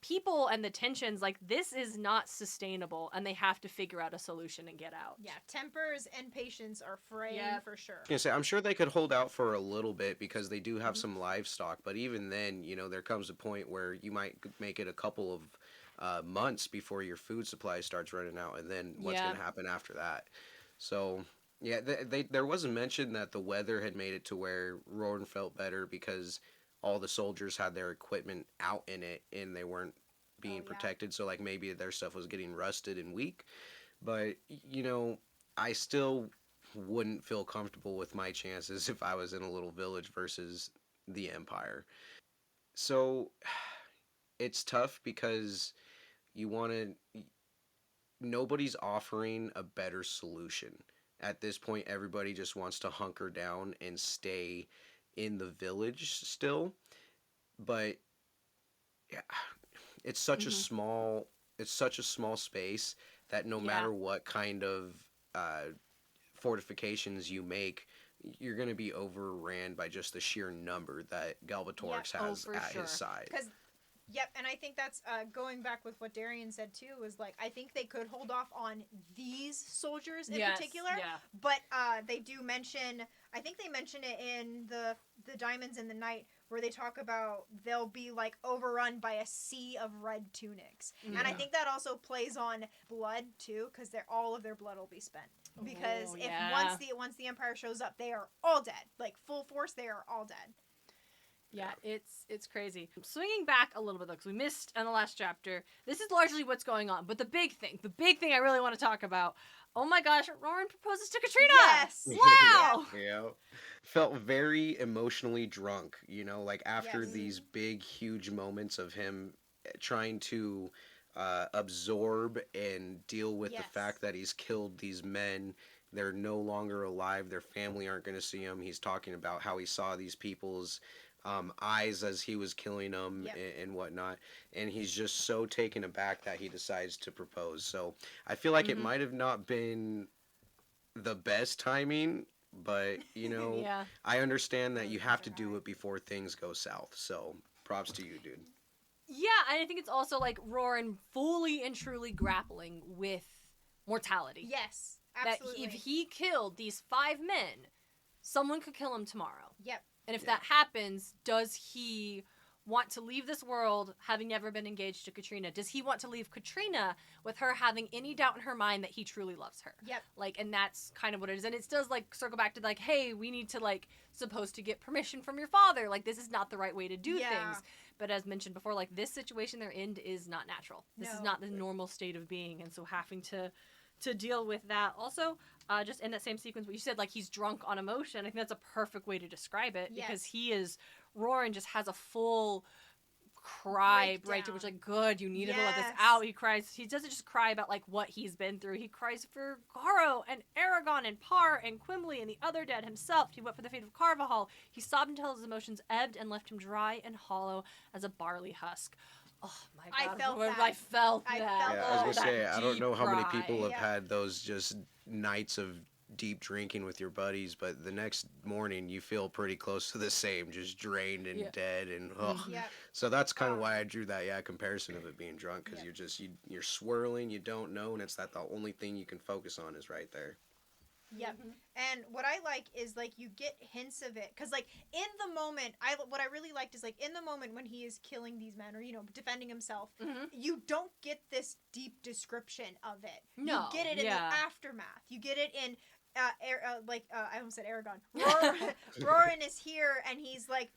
[SPEAKER 3] people and the tensions, like this is not sustainable and they have to figure out a solution and get out.
[SPEAKER 2] Yeah. Tempers and patience are fraying
[SPEAKER 3] Yeah.
[SPEAKER 2] for sure.
[SPEAKER 1] I was gonna say, I'm sure they could hold out for a little bit because they do have
[SPEAKER 3] Mhm.
[SPEAKER 1] some livestock, but even then, there comes a point where you might make it a couple of months before your food supply starts running out, and then what's
[SPEAKER 3] Yeah.
[SPEAKER 1] going to happen after that? So, yeah, there was a mention that the weather had made it to where Roran felt better because all the soldiers had their equipment out in it and they weren't being
[SPEAKER 2] yeah.
[SPEAKER 1] protected, so like maybe their stuff was getting rusted and weak. But, I still wouldn't feel comfortable with my chances if I was in a little village versus the Empire. So it's tough because you want to. Nobody's offering a better solution. At this point, everybody just wants to hunker down and stay in the village still. But yeah, it's such a
[SPEAKER 3] Mhm.
[SPEAKER 1] small. It's such a small space that no
[SPEAKER 3] Yeah.
[SPEAKER 1] matter what kind of fortifications you make, you're going to be overran by just the sheer number that Galbatorix
[SPEAKER 3] Yeah. Oh,
[SPEAKER 1] has
[SPEAKER 3] for
[SPEAKER 1] at
[SPEAKER 3] sure.
[SPEAKER 1] his side.
[SPEAKER 2] Because, yep, and I think that's going back with what Darien said too. Was like I think they could hold off on these soldiers in
[SPEAKER 3] Yes,
[SPEAKER 2] particular,
[SPEAKER 3] yeah.
[SPEAKER 2] but they do mention. I think they mention it in the Diamonds in the Night where they talk about they'll be like overrun by a sea of red tunics, and I
[SPEAKER 3] Yeah.
[SPEAKER 2] think that also plays on blood too, because all of their blood will be spent. Because
[SPEAKER 3] Oh,
[SPEAKER 2] if
[SPEAKER 3] yeah.
[SPEAKER 2] once the Empire shows up, they are all dead, like full force. They are all dead.
[SPEAKER 3] Yeah, it's crazy. Swinging back a little bit though, because we missed in the last chapter. This is largely what's going on, but the big thing I really want to talk about. Oh my gosh, Roran proposes to Katrina.
[SPEAKER 2] Yes.
[SPEAKER 3] Wow.
[SPEAKER 1] Yeah. Felt very emotionally drunk, like after
[SPEAKER 2] Yes.
[SPEAKER 1] these big, huge moments of him trying to absorb and deal with the
[SPEAKER 2] Yes.
[SPEAKER 1] fact that he's killed these men. They're no longer alive. Their family aren't going to see him. He's talking about how he saw these people's eyes as he was killing them
[SPEAKER 2] Yep.
[SPEAKER 1] and whatnot. And he's just so taken aback that he decides to propose. So I feel like it
[SPEAKER 3] Mhm.
[SPEAKER 1] might have not been the best timing, but
[SPEAKER 3] Yeah.
[SPEAKER 1] I understand that you
[SPEAKER 2] Really
[SPEAKER 1] have to
[SPEAKER 2] good
[SPEAKER 1] do
[SPEAKER 2] eye.
[SPEAKER 1] it before things go south. So props to you, dude.
[SPEAKER 3] Yeah, and I think it's also like Roran fully and truly grappling with mortality.
[SPEAKER 2] Yes,
[SPEAKER 3] That
[SPEAKER 2] absolutely.
[SPEAKER 3] if he killed these 5 men, someone could kill him tomorrow.
[SPEAKER 2] Yep.
[SPEAKER 3] And if
[SPEAKER 1] Yeah.
[SPEAKER 3] that happens, does he want to leave this world having never been engaged to Katrina? Does he want to leave Katrina with her having any doubt in her mind that he truly loves her?
[SPEAKER 2] Yep.
[SPEAKER 3] Like, and that's kind of what it is. And it does, like, circle back to, like, hey, we need to, like, supposed to get permission from your father. Like, this is not the right way to do
[SPEAKER 2] Yeah.
[SPEAKER 3] things. But as mentioned before, like, this situation they're in is not natural. This is
[SPEAKER 2] No.
[SPEAKER 3] not the normal state of being. And so having to deal with that. Also, just in that same sequence, what you said, like, he's drunk on emotion. I think that's a perfect way to describe it because
[SPEAKER 2] Yes.
[SPEAKER 3] he is, Roran just has a full cry breakdown, which,
[SPEAKER 2] Breakdown.
[SPEAKER 3] like, good, you needed to let this
[SPEAKER 2] Yes.
[SPEAKER 3] out. He cries. He doesn't just cry about, like, what he's been through. He cries for Garo and Aragon and Par and Quimbley and the other dead himself. He wept for the fate of Carvahall. He sobbed until his emotions ebbed and left him dry and hollow as a barley husk. Oh my
[SPEAKER 2] I
[SPEAKER 3] god!
[SPEAKER 2] felt that.
[SPEAKER 3] I felt
[SPEAKER 2] I
[SPEAKER 3] that.
[SPEAKER 2] felt
[SPEAKER 1] Yeah, I was
[SPEAKER 3] Oh,
[SPEAKER 1] gonna
[SPEAKER 3] that
[SPEAKER 1] say, I don't
[SPEAKER 3] deep
[SPEAKER 1] know how many
[SPEAKER 3] cry.
[SPEAKER 1] people have
[SPEAKER 2] Yeah.
[SPEAKER 1] had those just nights of deep drinking with your buddies, but the next morning you feel pretty close to the same, just drained and
[SPEAKER 3] Yeah.
[SPEAKER 1] dead and ugh.
[SPEAKER 3] Mhm.
[SPEAKER 2] Yep.
[SPEAKER 1] So that's kind of
[SPEAKER 2] Um,
[SPEAKER 1] why I drew that comparison of it being drunk, because
[SPEAKER 2] Yep.
[SPEAKER 1] you're swirling, you don't know, and it's that the only thing you can focus on is right there.
[SPEAKER 2] Yep.
[SPEAKER 3] Mhm.
[SPEAKER 2] And what I like is like you get hints of it because like in the moment, what I really liked is like in the moment when he is killing these men or defending himself,
[SPEAKER 3] Mhm.
[SPEAKER 2] you don't get this deep description of it.
[SPEAKER 3] No,
[SPEAKER 2] You get it in
[SPEAKER 3] yeah.
[SPEAKER 2] the aftermath. You get it in I almost said Aragon. Roran is here and he's like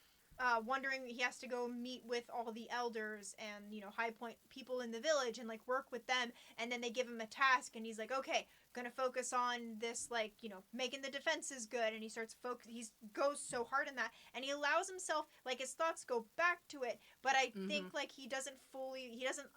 [SPEAKER 2] wondering he has to go meet with all the elders and high point people in the village and like work with them, and then they give him a task and he's like, okay, gonna focus on this, like making the defenses good, and he starts he goes so hard in that, and he allows himself, like, his thoughts go back to it, but I think like he doesn't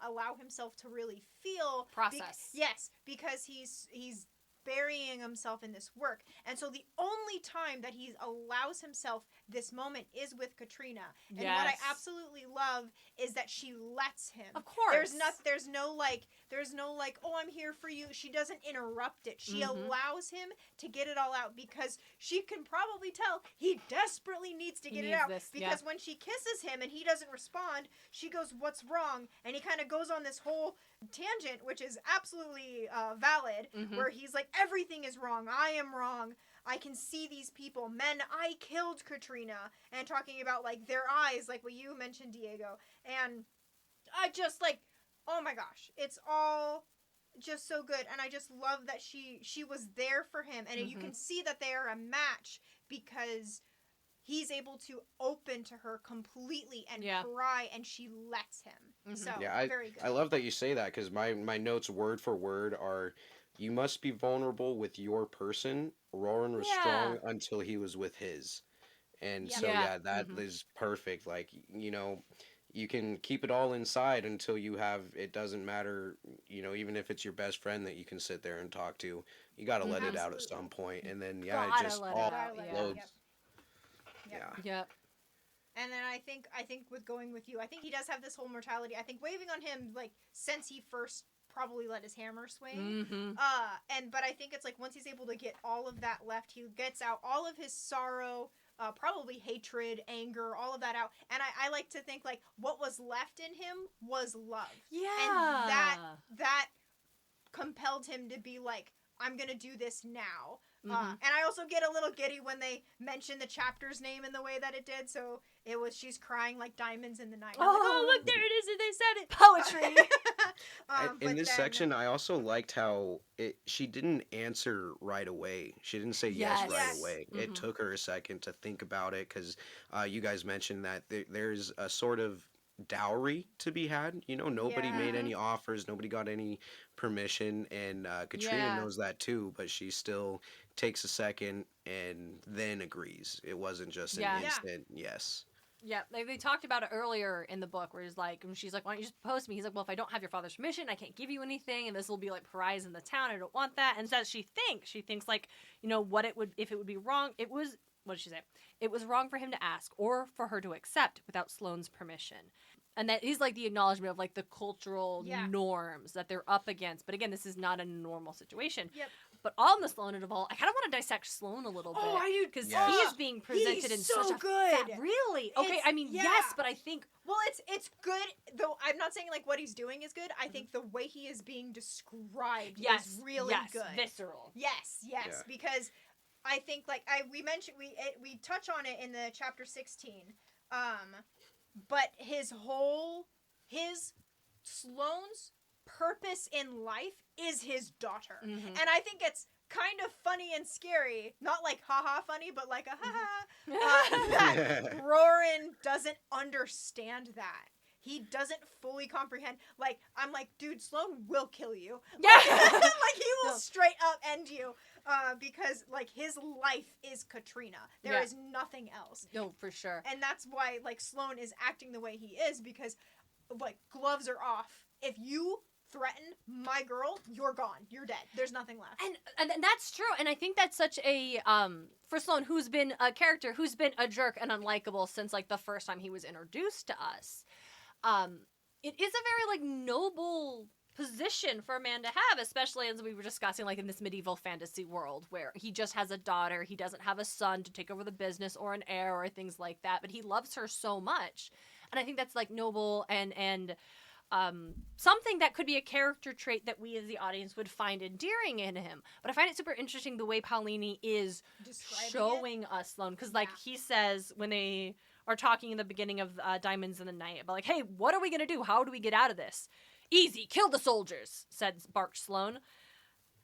[SPEAKER 2] allow himself to really feel
[SPEAKER 3] Process.
[SPEAKER 2] yes, because he's burying himself in this work, and so the only time that he allows himself this moment is with Katrina, and what I
[SPEAKER 3] Yes.
[SPEAKER 2] absolutely love is that she lets him.
[SPEAKER 3] Of course.
[SPEAKER 2] There's no like, oh, I'm here for you. She doesn't interrupt it. She
[SPEAKER 3] Mhm.
[SPEAKER 2] allows him to get it all out because she can probably tell he desperately needs to
[SPEAKER 3] He
[SPEAKER 2] get it
[SPEAKER 3] needs
[SPEAKER 2] out.
[SPEAKER 3] this,
[SPEAKER 2] Because
[SPEAKER 3] yeah.
[SPEAKER 2] when she kisses him and he doesn't respond, she goes, "What's wrong?" And he kind of goes on this whole tangent, which is absolutely valid,
[SPEAKER 3] Mhm.
[SPEAKER 2] where he's like, "Everything is wrong. I am wrong. I can see these people. Men, I killed Katrina," and talking about like their eyes, like what you mentioned, Diego, and I just like, oh my gosh, it's all just so good, and I just love that she was there for him, and you
[SPEAKER 3] Mhm.
[SPEAKER 2] can see that they are a match because he's able to open to her completely and
[SPEAKER 3] Yeah.
[SPEAKER 2] cry, and she lets him.
[SPEAKER 3] Mhm.
[SPEAKER 2] So
[SPEAKER 1] Yeah,
[SPEAKER 2] very good.
[SPEAKER 1] I love that you say that, because my notes word for word are, you must be vulnerable with your person. Roran was
[SPEAKER 3] Yeah.
[SPEAKER 1] strong until he was with his. And
[SPEAKER 2] Yep.
[SPEAKER 1] so
[SPEAKER 3] Yeah.
[SPEAKER 1] yeah, that is perfect. Like, you can keep it all inside until you have, it doesn't matter, even if it's your best friend that you can sit there and talk to, you got to let it out at
[SPEAKER 2] Absolutely.
[SPEAKER 1] some point, and then it
[SPEAKER 3] Gotta
[SPEAKER 1] just
[SPEAKER 3] let it
[SPEAKER 1] all
[SPEAKER 3] out,
[SPEAKER 2] Gotta let it
[SPEAKER 3] yeah.
[SPEAKER 2] out.
[SPEAKER 1] loads.
[SPEAKER 2] Yep.
[SPEAKER 1] Yeah.
[SPEAKER 3] Yep.
[SPEAKER 2] And then I think with going with you, I think he does have this whole mortality. I think waving on him, like, since he first probably let his hammer swing.
[SPEAKER 3] Mhm.
[SPEAKER 2] But I think it's like once he's able to get all of that left, he gets out all of his sorrow, probably hatred, anger, all of that out. And I like to think like what was left in him was love.
[SPEAKER 3] Yeah.
[SPEAKER 2] And that compelled him to be like, I'm gonna do this now.
[SPEAKER 3] Mhm.
[SPEAKER 2] And I also get a little giddy when they mention the chapter's name in the way that it did. So it was, she's crying like diamonds in the night. I'm like, oh, look, there it is, and they said it.
[SPEAKER 3] Poetry.
[SPEAKER 1] In
[SPEAKER 2] but
[SPEAKER 1] this
[SPEAKER 2] then-
[SPEAKER 1] section, I also liked how she didn't answer right away. She didn't say yes,
[SPEAKER 3] Yes.
[SPEAKER 1] right
[SPEAKER 2] Yes.
[SPEAKER 1] away.
[SPEAKER 3] Mhm.
[SPEAKER 1] It took her a second to think about it, because you guys mentioned that there's a sort of dowry to be had. Nobody
[SPEAKER 2] Yeah.
[SPEAKER 1] made any offers, nobody got any permission, and Katrina
[SPEAKER 3] Yeah.
[SPEAKER 1] knows that too, but she still takes a second and then agrees. It wasn't just an
[SPEAKER 3] Yeah.
[SPEAKER 2] Yeah.
[SPEAKER 1] instant yes.
[SPEAKER 3] Yeah, they talked about it earlier in the book where he's like, and she's like, why don't you just propose to me? He's like, well, if I don't have your father's permission, I can't give you anything, and this will be like pariahs in the town. I don't want that. And so she thinks like, you know, what it would, if it would be wrong, what did she say? It was wrong for him to ask or for her to accept without Sloane's permission. And that is like the acknowledgement of like the cultural norms that they're up against. But again, this is not a normal situation.
[SPEAKER 2] Yep.
[SPEAKER 3] But on the Sloan of all, I kind of want to dissect Sloan a little bit.
[SPEAKER 2] Oh, I do,
[SPEAKER 3] because
[SPEAKER 1] yes.
[SPEAKER 3] he is being presented in
[SPEAKER 2] so
[SPEAKER 3] such a
[SPEAKER 2] good.
[SPEAKER 3] Really? Okay,
[SPEAKER 2] It's,
[SPEAKER 3] I mean, yes, but I think
[SPEAKER 2] well, it's good. Though I'm not saying like what he's doing is good. I think the way he is being described is really good.
[SPEAKER 3] Visceral.
[SPEAKER 2] Yes,
[SPEAKER 1] Yeah.
[SPEAKER 2] because I think like we mentioned we touch on it in the chapter 16. But his Sloane's purpose in life is his daughter.
[SPEAKER 3] Mm-hmm.
[SPEAKER 2] And I think it's kind of funny and scary. Not like haha funny, but like a haha. That Roran doesn't understand that. He doesn't fully comprehend. Like, I'm like, dude, Sloan will kill you.
[SPEAKER 3] Yeah.
[SPEAKER 2] Like, he will straight up end you. Because, like, his life is Katrina. There is nothing else.
[SPEAKER 3] No, for sure.
[SPEAKER 2] And that's why, like, Sloan is acting the way he is, because, like, gloves are off. If you threaten my girl, you're gone. You're dead. There's nothing left.
[SPEAKER 3] And that's true. And I think that's such a, for Sloan, who's been a character who's been a jerk and unlikable since, like, the first time he was introduced to us. It is a very, like, noble position for a man to have, especially as we were discussing, like, in this medieval fantasy world where he just has a daughter, he doesn't have a son to take over the business or an heir or things like that, but he loves her so much. And I think that's, like, noble and something that could be a character trait that we as the audience would find endearing in him. But I find it super interesting the way Paolini is showing us Sloan, because, like, he says when they are talking in the beginning of Diamonds in the Night about, like, hey, what are we going to do? How do we get out of this? Easy, kill the soldiers, barked Sloan.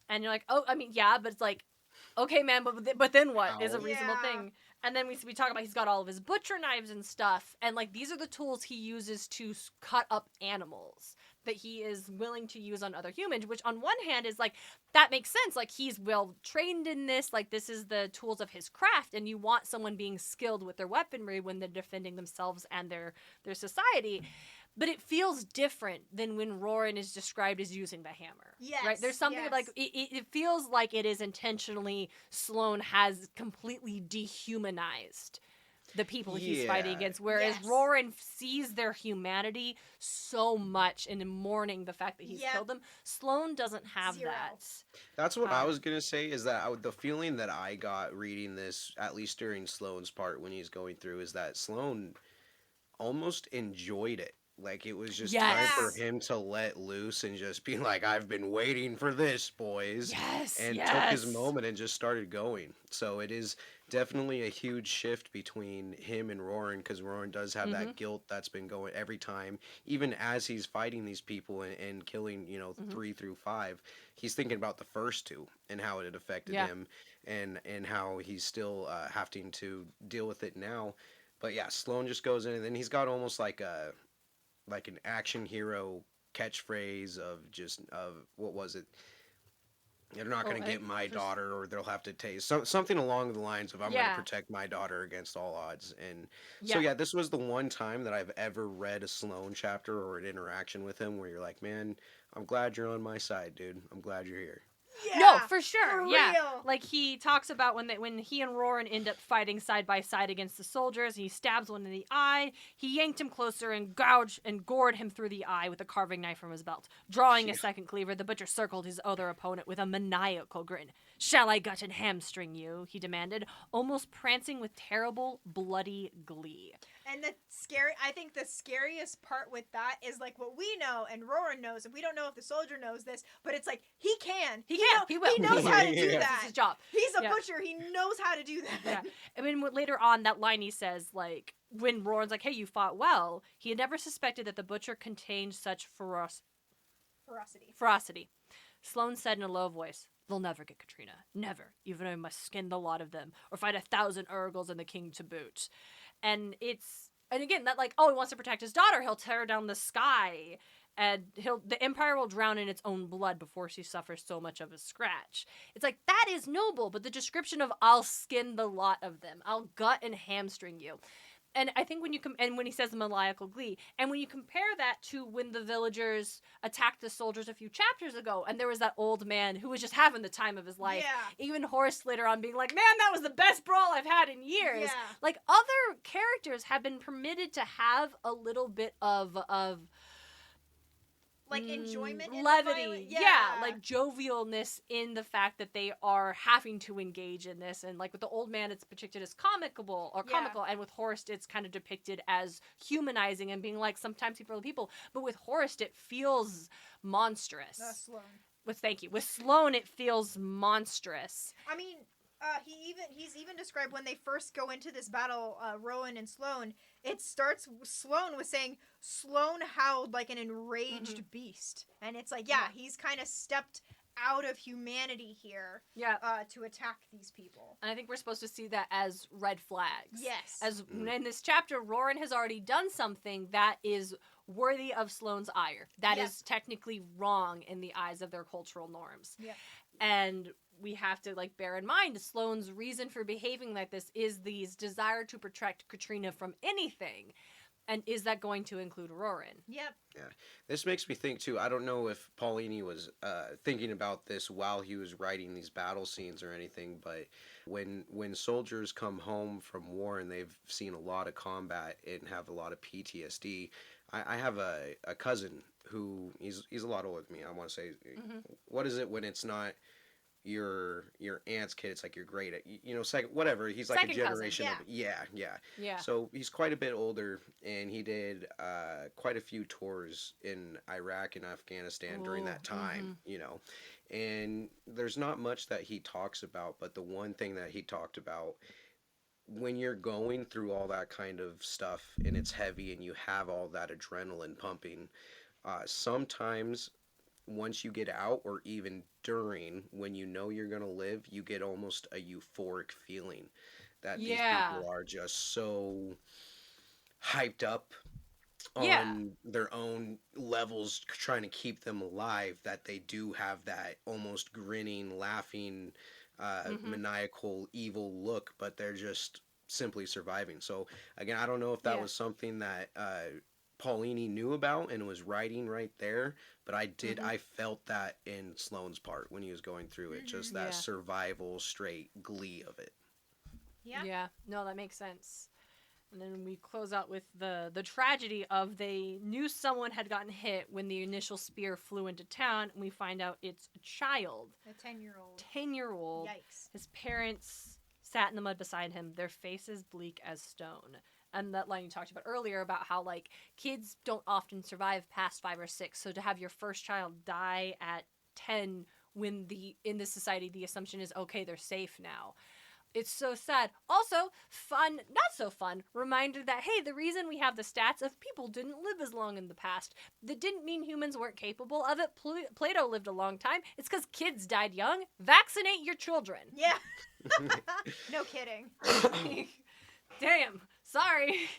[SPEAKER 3] And you're like, oh, I mean, yeah, but it's like, okay, man, but then what is a reasonable thing? And then we talk about he's got all of his butcher knives and stuff, and, like, these are the tools he uses to cut up animals that he is willing to use on other humans, which on one hand is, like, that makes sense. Like, he's well trained in this, like, this is the tools of his craft, and you want someone being skilled with their weaponry when they're defending themselves and their society. But it feels different than when Roran is described as using the hammer.
[SPEAKER 2] Yes.
[SPEAKER 3] Right? There's something like, it feels like it is intentionally, Sloan has completely dehumanized the people he's fighting against. Whereas Roran sees their humanity so much and in mourning the fact that he's killed them. Sloan doesn't have that.
[SPEAKER 1] That's what I was going to say, is that the feeling that I got reading this, at least during Sloan's part when he's going through, is that Sloan almost enjoyed it. Like, it was just time for him to let loose and just be like, I've been waiting for this, boys. And took his moment and just started going. So it is definitely a huge shift between him and Roran, because Roran does have that guilt that's been going every time. Even as he's fighting these people and killing, 3 through 5, he's thinking about the first 2 and how it had affected him and how he's still having to deal with it now. But yeah, Sloan just goes in, and then he's got almost like an action hero catchphrase of what was it? They're not going to get my daughter, or they'll have to taste something along the lines of, I'm going to protect my daughter against all odds. And so this was the one time that I've ever read a Sloan chapter or an interaction with him where you're like, man, I'm glad you're on my side, dude. I'm glad you're here.
[SPEAKER 2] Yeah,
[SPEAKER 3] no, for sure.
[SPEAKER 2] For
[SPEAKER 3] yeah.
[SPEAKER 2] real.
[SPEAKER 3] Like, he talks about when he and Roran end up fighting side by side against the soldiers. He stabs one in the eye. He yanked him closer and gored him through the eye with a carving knife from his belt. Drawing a second cleaver, the butcher circled his other opponent with a maniacal grin. Shall I gut and hamstring you? He demanded, almost prancing with terrible, bloody glee.
[SPEAKER 2] And I think the scariest part with that is, like, what we know and Roran knows, and we don't know if the soldier knows this, but it's like, he can.
[SPEAKER 3] He will.
[SPEAKER 2] He knows how to do that.
[SPEAKER 3] That's his job.
[SPEAKER 2] He's a butcher. He knows how to do that.
[SPEAKER 3] Yeah. I mean, later on, that line he says, like, when Roran's like, hey, you fought well, he had never suspected that the butcher contained such ferocity. Sloan said in a low voice, they'll never get Katrina. Never. Even I must skin the lot of them, or fight 1,000 Urgles and the king to boot. And again, that, like, oh, he wants to protect his daughter. He'll tear down the sky, and the Empire will drown in its own blood before she suffers so much of a scratch. It's like, that is noble, but the description of, I'll skin the lot of them, I'll gut and hamstring you, And I think when you and when he says maniacal glee, and when you compare that to when the villagers attacked the soldiers a few chapters ago, and there was that old man who was just having the time of his life.
[SPEAKER 2] Yeah.
[SPEAKER 3] Even Horst later on being like, man, that was the best brawl I've had in years.
[SPEAKER 2] Yeah.
[SPEAKER 3] Like, other characters have been permitted to have a little bit of
[SPEAKER 2] like enjoyment in
[SPEAKER 3] levity,
[SPEAKER 2] yeah,
[SPEAKER 3] like jovialness in the fact that they are having to engage in this. And like with the old man, it's depicted as comical, and with Horst it's kind of depicted as humanizing and being like, sometimes people are the people. But with Horst it feels monstrous.
[SPEAKER 2] Sloan.
[SPEAKER 3] With Sloan it feels monstrous.
[SPEAKER 2] I mean, he's even described when they first go into this battle, Rowan and Sloan. It starts Sloan with saying Sloan howled like an enraged beast, and it's like, he's kind of stepped out of humanity here, to attack these people.
[SPEAKER 3] And I think we're supposed to see that as red flags.
[SPEAKER 2] Yes.
[SPEAKER 3] As in this chapter, Roran has already done something that is worthy of Sloane's ire. That is technically wrong in the eyes of their cultural norms.
[SPEAKER 2] Yeah.
[SPEAKER 3] And we have to like bear in mind Sloane's reason for behaving like this is these desire to protect Katrina from anything. And is that going to include Roran?
[SPEAKER 2] Yep.
[SPEAKER 1] Yeah. This makes me think too. I don't know if Paolini was thinking about this while he was writing these battle scenes or anything, but when soldiers come home from war and they've seen a lot of combat and have a lot of PTSD, I have a cousin who he's a lot older than me. I want to say, what is it when it's not your aunt's kid, it's like your great, whatever, he's like
[SPEAKER 3] second
[SPEAKER 1] a generation
[SPEAKER 3] cousin.
[SPEAKER 1] of yeah. So he's quite a bit older, and he did quite a few tours in Iraq and Afghanistan during that time, and there's not much that he talks about, but the one thing that he talked about, when you're going through all that kind of stuff and it's heavy and you have all that adrenaline pumping, sometimes once you get out, or even during, when you know you're going to live, you get almost a euphoric feeling that these people are just so hyped up on their own levels, trying to keep them alive, that they do have that almost grinning, laughing, maniacal, evil look, but they're just simply surviving. So again, I don't know if that was something that Paolini knew about and was writing right there, but I felt that in Sloane's part when he was going through it, just that survival, straight glee of it.
[SPEAKER 3] Yeah, no, that makes sense. And then we close out with the tragedy of they knew someone had gotten hit when the initial spear flew into town, and we find out it's a child.
[SPEAKER 2] A 10-year-old.
[SPEAKER 3] 10-year-old.
[SPEAKER 2] Yikes.
[SPEAKER 3] His parents sat in the mud beside him, their faces bleak as stone. And that line you talked about earlier about how, like, kids don't often survive past 5 or 6. So to have your first child die at 10 when in this society the assumption is, okay, they're safe now. It's so sad. Also, fun, not so fun, reminder that, hey, the reason we have the stats of people didn't live as long in the past, that didn't mean humans weren't capable of it. Plato lived a long time. It's because kids died young. Vaccinate your children.
[SPEAKER 2] Yeah. No kidding.
[SPEAKER 3] Damn. Sorry.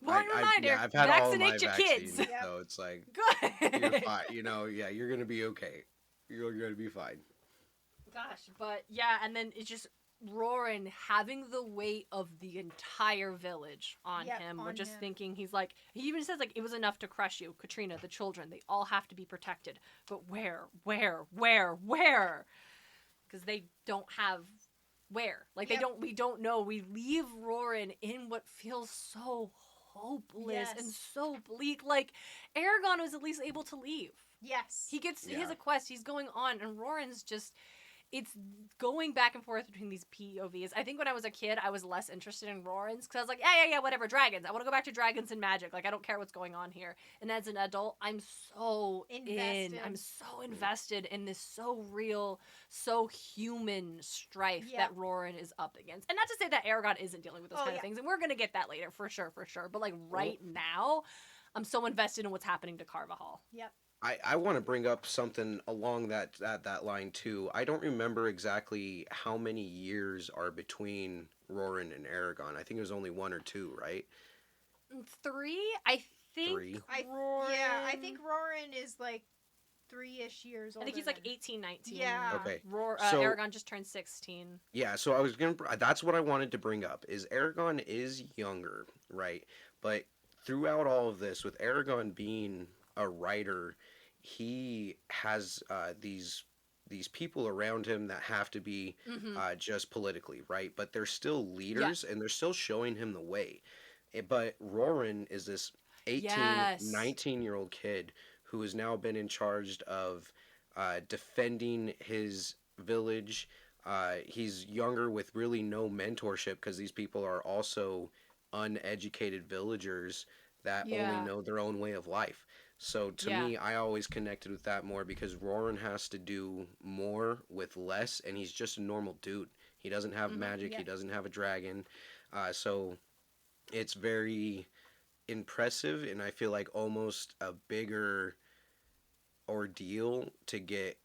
[SPEAKER 3] One reminder,
[SPEAKER 1] I've had
[SPEAKER 3] vaccinate
[SPEAKER 1] all of my
[SPEAKER 3] your
[SPEAKER 1] vaccines,
[SPEAKER 3] kids.
[SPEAKER 1] so it's like,
[SPEAKER 3] Good.
[SPEAKER 1] you're fine. You're going to be okay. You're going to be fine.
[SPEAKER 3] Gosh, but and then it's just Roran having the weight of the entire village on him. We're just thinking, he even says, like, it was enough to crush you. Katrina, the children, they all have to be protected. But where? Because they don't have where. Like, we don't know. We leave Roran in what feels so hopeless and so bleak. Like, Aragon was at least able to leave.
[SPEAKER 2] Yes.
[SPEAKER 3] He gets his quest. He's going on, and Roran's just... It's going back and forth between these POVs. I think when I was a kid, I was less interested in Roran's because I was like, yeah, whatever, dragons. I want to go back to dragons and magic. Like, I don't care what's going on here. And as an adult, I'm so invested. I'm so invested in this so real, so human strife that Roran is up against. And not to say that Aragon isn't dealing with those kind of things, and we're going to get that later, for sure. But, like, right now, I'm so invested in what's happening to Carvahall.
[SPEAKER 2] Yep.
[SPEAKER 1] I want to bring up something along that line too. I don't remember exactly how many years are between Roran and Aragon. I think it was only 1 or 2, right?
[SPEAKER 3] 3, I think.
[SPEAKER 1] 3.
[SPEAKER 2] I think Roran is like 3-ish years older.
[SPEAKER 3] I think he's like 18, 19.
[SPEAKER 2] Yeah.
[SPEAKER 1] Okay. So
[SPEAKER 3] Aragon just turned 16.
[SPEAKER 1] yeah, so I was gonna. That's what I wanted to bring up. Is Aragon is younger, right? But throughout all of this, with Aragon being a writer, he has these people around him that have to be
[SPEAKER 3] Mm-hmm.
[SPEAKER 1] just politically right, but they're still
[SPEAKER 3] Yeah.
[SPEAKER 1] leaders and they're still showing him the way. But Roran is this 18,
[SPEAKER 3] Yes.
[SPEAKER 1] 19-year-old kid who has now been in charge of defending his village. He's younger with really no mentorship because these people are also uneducated villagers that only
[SPEAKER 3] Yeah.
[SPEAKER 1] know their own way of life. So to
[SPEAKER 3] Yeah.
[SPEAKER 1] me, I always connected with that more because Roran has to do more with less, and he's just a normal dude. He doesn't have
[SPEAKER 3] Mhm.
[SPEAKER 1] magic.
[SPEAKER 2] Yeah.
[SPEAKER 1] He doesn't have a dragon. So it's very impressive, and I feel like almost a bigger ordeal to get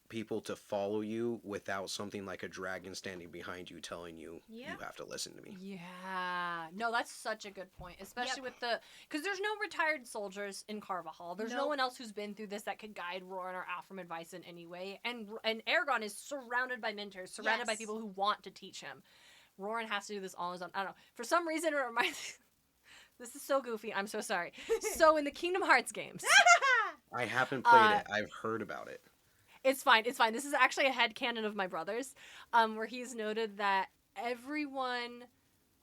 [SPEAKER 1] people to follow you without something like a dragon standing behind you telling you
[SPEAKER 2] Yeah.
[SPEAKER 1] you have to listen to me.
[SPEAKER 3] Yeah. No, that's such a good point, especially with because there's no retired soldiers in Carvahall. There's no
[SPEAKER 2] Nope.
[SPEAKER 3] one else who's been through this that could guide Roran or ask from advice in any way. And Aragon is surrounded by mentors, surrounded by
[SPEAKER 2] Yes.
[SPEAKER 3] people who want to teach him. Roran has to do this on his own. I don't know. For some reason, it reminds. This is so goofy. I'm so sorry. So in the Kingdom Hearts games.
[SPEAKER 1] I haven't played it. I've heard about it.
[SPEAKER 3] It's fine. It's fine. This is actually a headcanon of my brother's, where he's noted that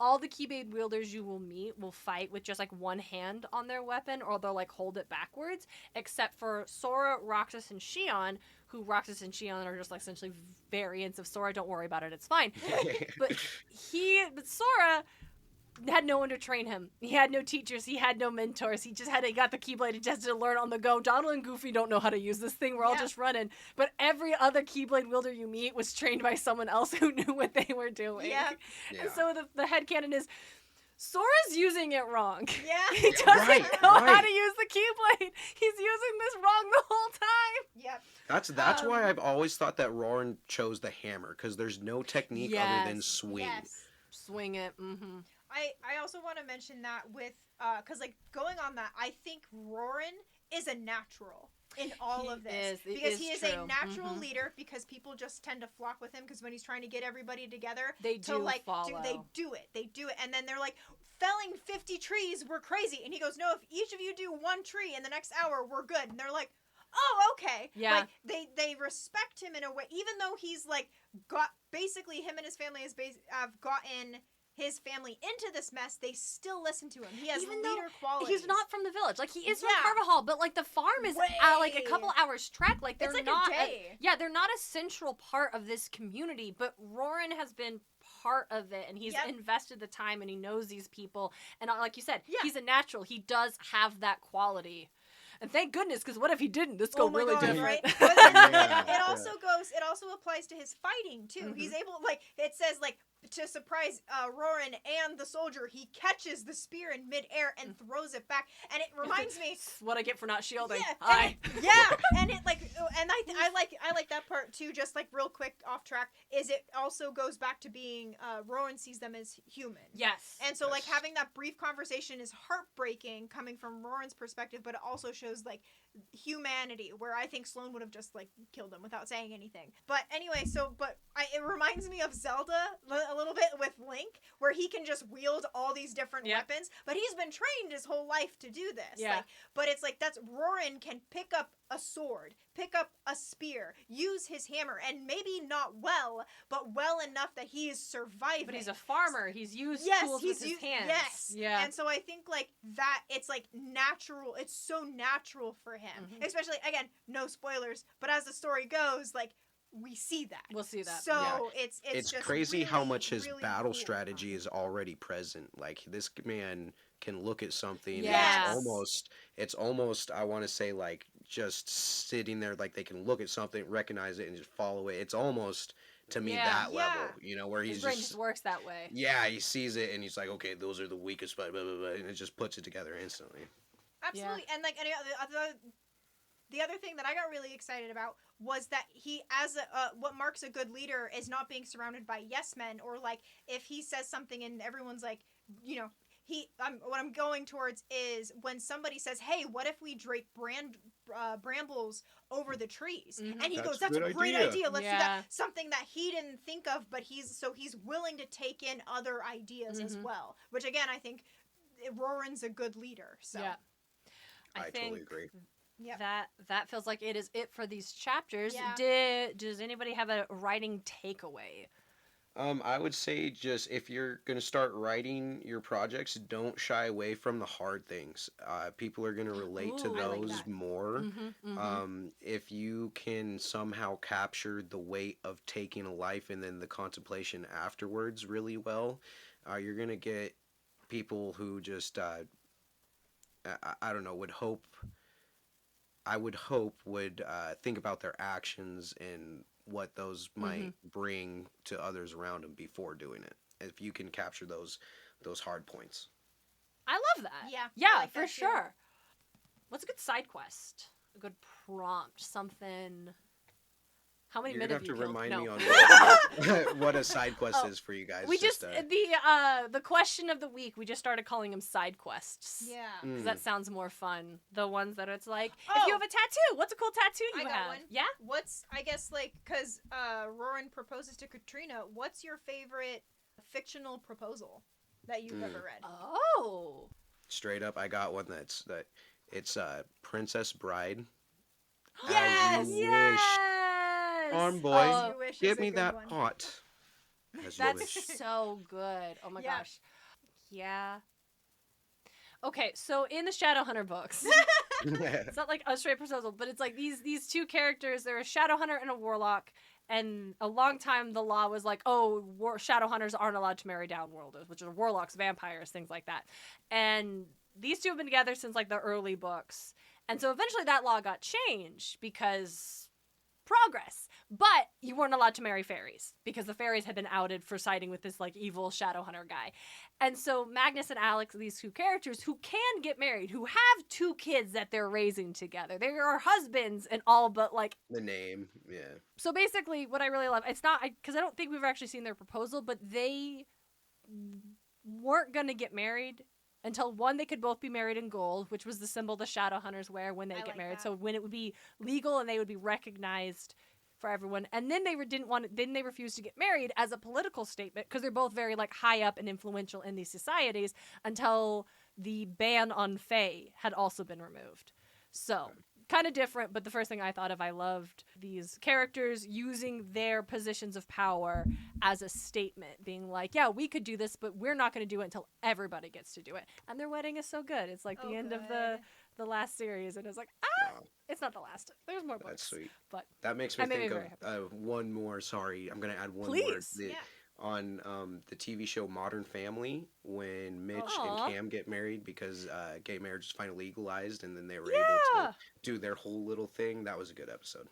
[SPEAKER 3] all the Keyblade wielders you will meet will fight with just like one hand on their weapon, or they'll like hold it backwards, except for Sora, Roxas, and Xion, who Roxas and Xion are just like essentially variants of Sora. Don't worry about it. It's fine. But Sora had no one to train him. He had no teachers. He had no mentors. He got the Keyblade and just had to learn on the go. Donald and Goofy don't know how to use this thing. We're all just running. But every other Keyblade wielder you meet was trained by someone else who knew what they were doing.
[SPEAKER 2] Yeah.
[SPEAKER 3] And so the headcanon is, Sora's using it wrong.
[SPEAKER 2] Yeah.
[SPEAKER 3] He doesn't
[SPEAKER 1] Right,
[SPEAKER 3] know how
[SPEAKER 1] right.
[SPEAKER 3] to use the Keyblade. He's using this wrong the whole time.
[SPEAKER 2] Yep.
[SPEAKER 1] That's why I've always thought that Roran chose the hammer, because there's no technique other than
[SPEAKER 3] Yes.
[SPEAKER 1] swing.
[SPEAKER 2] Yes.
[SPEAKER 3] Swing it. Mm-hmm.
[SPEAKER 2] I also want to mention that with because like going on that, I think Roran is a natural in all of this because he is a natural leader, because people just tend to flock with him because when he's trying to get everybody together,
[SPEAKER 3] They do follow.
[SPEAKER 2] they do it, and then they're like, felling 50 trees, we're crazy, and he goes, no, if each of you do one tree in the next hour, we're good, and they're like, oh, okay.
[SPEAKER 3] Yeah.
[SPEAKER 2] Like they respect him in a way, even though he's like basically him and his family have gotten his family into this mess, they still listen to him. He has
[SPEAKER 3] Even though
[SPEAKER 2] leader qualities.
[SPEAKER 3] He's not from the village. Like, he is from
[SPEAKER 2] Yeah.
[SPEAKER 3] Carvahall, but, like, the farm is like a couple hours trek. Like, they're
[SPEAKER 2] It's like
[SPEAKER 3] not
[SPEAKER 2] a day.
[SPEAKER 3] they're not a central part of this community, but Roran has been part of it, and he's invested the time, and he knows these people. And like you said, he's a natural. He does have that quality. And thank goodness, because what if he didn't? This go really different.
[SPEAKER 2] Right? But it also applies to his fighting too.
[SPEAKER 3] Mm-hmm.
[SPEAKER 2] He's able, like it says, like to surprise Roran and the soldier, he catches the spear in midair and throws it back. And it reminds me
[SPEAKER 3] what I get for not shielding.
[SPEAKER 2] and it like, and I like that part too. Just like real quick off track, is it also goes back to being Roran sees them as human.
[SPEAKER 3] Yes.
[SPEAKER 2] And so like having that brief conversation is heartbreaking coming from Roran's perspective, but it also shows like humanity, where I think Sloan would have just like killed him without saying anything. But anyway, it reminds me of Zelda a little bit with Link, where he can just wield all these different weapons, but he's been trained his whole life to do this.
[SPEAKER 3] Yeah.
[SPEAKER 2] Like, but it's like that's Roran can pick up a sword, pick up a spear, use his hammer, and maybe not well, but well enough that he is surviving.
[SPEAKER 3] But he's a farmer. He's used tools with his hands.
[SPEAKER 2] Yes.
[SPEAKER 3] Yeah.
[SPEAKER 2] And so I think like that, it's like natural. It's so natural for him.
[SPEAKER 3] Mm-hmm.
[SPEAKER 2] Especially, again, no spoilers, but as the story goes, like we see that.
[SPEAKER 3] We'll see that.
[SPEAKER 2] So it's
[SPEAKER 1] It's
[SPEAKER 2] just
[SPEAKER 1] crazy
[SPEAKER 2] really,
[SPEAKER 1] how much his
[SPEAKER 2] really
[SPEAKER 1] battle
[SPEAKER 2] cool.
[SPEAKER 1] strategy is already present. Like, this man can look at something
[SPEAKER 3] Yes.
[SPEAKER 1] and it's almost I want to say like just sitting there, like they can look at something, recognize it, and just follow it. It's almost to me that level, you know, where
[SPEAKER 3] His
[SPEAKER 1] he's
[SPEAKER 3] brain just works that way.
[SPEAKER 1] yeah, he sees it and he's like, okay, those are the weakest, blah, blah, blah, blah, and it just puts it together instantly.
[SPEAKER 2] Absolutely. And like the other thing that I got really excited about was that he, as what marks a good leader, is not being surrounded by yes men, or like if he says something and everyone's like, you know, what I'm going towards is when somebody says, hey, what if we drape brambles over the trees.
[SPEAKER 3] Mhm.
[SPEAKER 2] And he
[SPEAKER 1] That's
[SPEAKER 2] goes,
[SPEAKER 1] a
[SPEAKER 2] that's a
[SPEAKER 1] good
[SPEAKER 2] great
[SPEAKER 1] idea.
[SPEAKER 2] idea. Let's do
[SPEAKER 3] Yeah.
[SPEAKER 2] that. Something that he didn't think of, but he's willing to take in other ideas as
[SPEAKER 3] Mhm.
[SPEAKER 2] well. Which again, I think Roran's a good leader. So
[SPEAKER 3] Yeah.
[SPEAKER 1] I
[SPEAKER 3] think
[SPEAKER 1] totally agree.
[SPEAKER 2] Yep.
[SPEAKER 3] that feels like it is it for these chapters.
[SPEAKER 2] Yeah.
[SPEAKER 3] Does anybody have a writing takeaway?
[SPEAKER 1] I would say just if you're gonna start writing your projects, don't shy away from the hard things. People are gonna relate to
[SPEAKER 3] Ooh.
[SPEAKER 2] I like
[SPEAKER 1] those
[SPEAKER 2] that.
[SPEAKER 1] more.
[SPEAKER 3] Mm-hmm.
[SPEAKER 1] If you can somehow capture the weight of taking a life and then the contemplation afterwards really well, you're gonna get people who just I don't know would hope I would hope would think about their actions and what those might bring to others around them before doing it. If you can capture those hard points.
[SPEAKER 3] I love that.
[SPEAKER 2] Yeah, I
[SPEAKER 3] Yeah,
[SPEAKER 2] like
[SPEAKER 3] for
[SPEAKER 2] that too.
[SPEAKER 3] sure. What's a good side quest? A good prompt, something. How many
[SPEAKER 1] You're
[SPEAKER 3] men
[SPEAKER 1] gonna
[SPEAKER 3] have
[SPEAKER 1] have
[SPEAKER 3] you
[SPEAKER 1] to
[SPEAKER 3] killed?
[SPEAKER 1] remind
[SPEAKER 3] No.
[SPEAKER 1] me on what a side quest
[SPEAKER 3] Oh,
[SPEAKER 1] is for you guys.
[SPEAKER 3] We just
[SPEAKER 1] uh,
[SPEAKER 3] the question of the week. We just started calling them side quests.
[SPEAKER 2] Yeah.
[SPEAKER 3] Because
[SPEAKER 1] mm,
[SPEAKER 3] that sounds more fun. The ones that it's like, if
[SPEAKER 2] Oh!
[SPEAKER 3] you have a tattoo, what's a cool tattoo you
[SPEAKER 2] I got
[SPEAKER 3] have?
[SPEAKER 2] one.
[SPEAKER 3] Yeah.
[SPEAKER 2] What's, I guess, like, because Roran proposes to Katrina, what's your favorite fictional proposal that you've ever read?
[SPEAKER 3] Oh.
[SPEAKER 1] straight up, I got one that it's Princess Bride.
[SPEAKER 2] Yes!
[SPEAKER 1] As you wish,
[SPEAKER 3] Yes.
[SPEAKER 1] Farm boy,
[SPEAKER 2] As
[SPEAKER 3] Oh,
[SPEAKER 2] You Wish is
[SPEAKER 1] give
[SPEAKER 2] a
[SPEAKER 1] me
[SPEAKER 2] good
[SPEAKER 1] that
[SPEAKER 2] one.
[SPEAKER 1] pot. As you
[SPEAKER 3] that's
[SPEAKER 1] wish.
[SPEAKER 3] so good. Oh my
[SPEAKER 2] Yeah.
[SPEAKER 3] gosh. Yeah. Okay, so in the Shadowhunter books, it's not like a straight proposal, but it's like these two characters. They're a Shadowhunter and a Warlock, and a long time the law was like, oh, Shadowhunters aren't allowed to marry Downworlders, which are Warlocks, vampires, things like that. And these two have been together since like the early books, and so eventually that law got changed because progress. But you weren't allowed to marry fairies because the fairies had been outed for siding with this like evil Shadowhunter guy. And so Magnus and Alex, these two characters who can get married, who have two kids that they're raising together. They are husbands and all, but like,
[SPEAKER 1] The name, yeah.
[SPEAKER 3] so basically what I really love, it's not, because I don't think we've actually seen their proposal, but they weren't going to get married until one, they could both be married in gold, which was the symbol the Shadowhunters wear when they
[SPEAKER 2] I
[SPEAKER 3] get
[SPEAKER 2] like
[SPEAKER 3] married.
[SPEAKER 2] that.
[SPEAKER 3] So when it would be legal and they would be recognized for everyone. And then then they refused to get married as a political statement because they're both very like high up and influential in these societies until the ban on Fae had also been removed. So kind of different, but the first thing I thought of, I loved these characters using their positions of power as a statement, being like, yeah, we could do this, but we're not going to do it until everybody gets to do it. And their wedding is so good. It's like the end of the last series, and it's like,
[SPEAKER 1] Wow,
[SPEAKER 3] it's not the last. There's more books.
[SPEAKER 1] that's sweet.
[SPEAKER 3] But
[SPEAKER 1] That makes me
[SPEAKER 3] That made me
[SPEAKER 1] think
[SPEAKER 3] very
[SPEAKER 1] of one more. Sorry, I'm gonna add one more.
[SPEAKER 3] Please.
[SPEAKER 1] The-
[SPEAKER 2] Yeah.
[SPEAKER 1] On the TV show Modern Family, when Mitch
[SPEAKER 3] Aw.
[SPEAKER 1] and Cam get married because gay marriage is finally legalized, and then they were
[SPEAKER 3] Yeah.
[SPEAKER 1] able to do their whole little thing. That was a good episode.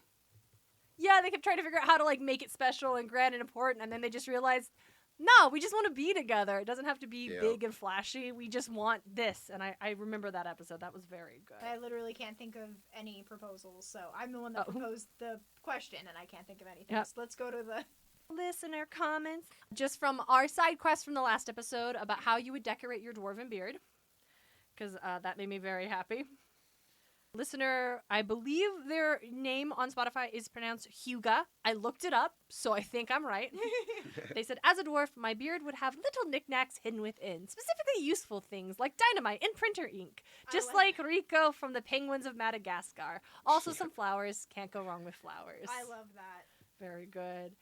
[SPEAKER 3] Yeah, they kept trying to figure out how to like make it special and grand and important, and then they just realized, no, we just want to be together. It doesn't have to be
[SPEAKER 1] Yeah.
[SPEAKER 3] big and flashy. We just want this. And I remember that episode. That was very good.
[SPEAKER 2] I literally can't think of any proposals, so I'm the one that
[SPEAKER 3] Oh.
[SPEAKER 2] proposed the question, and I can't think of anything.
[SPEAKER 3] Yep.
[SPEAKER 2] So let's go to the...
[SPEAKER 3] Listener comments just from our side quest from the last episode about how you would decorate your dwarven beard, because that made me very happy. Listener, I believe their name on Spotify is pronounced Huga. I looked it up, so I think I'm right. They said, as a dwarf, my beard would have little knickknacks hidden within, specifically useful things like dynamite and printer ink, just like Rico from the Penguins of Madagascar. Also some flowers. Can't go wrong with flowers.
[SPEAKER 2] I love that.
[SPEAKER 3] Very good.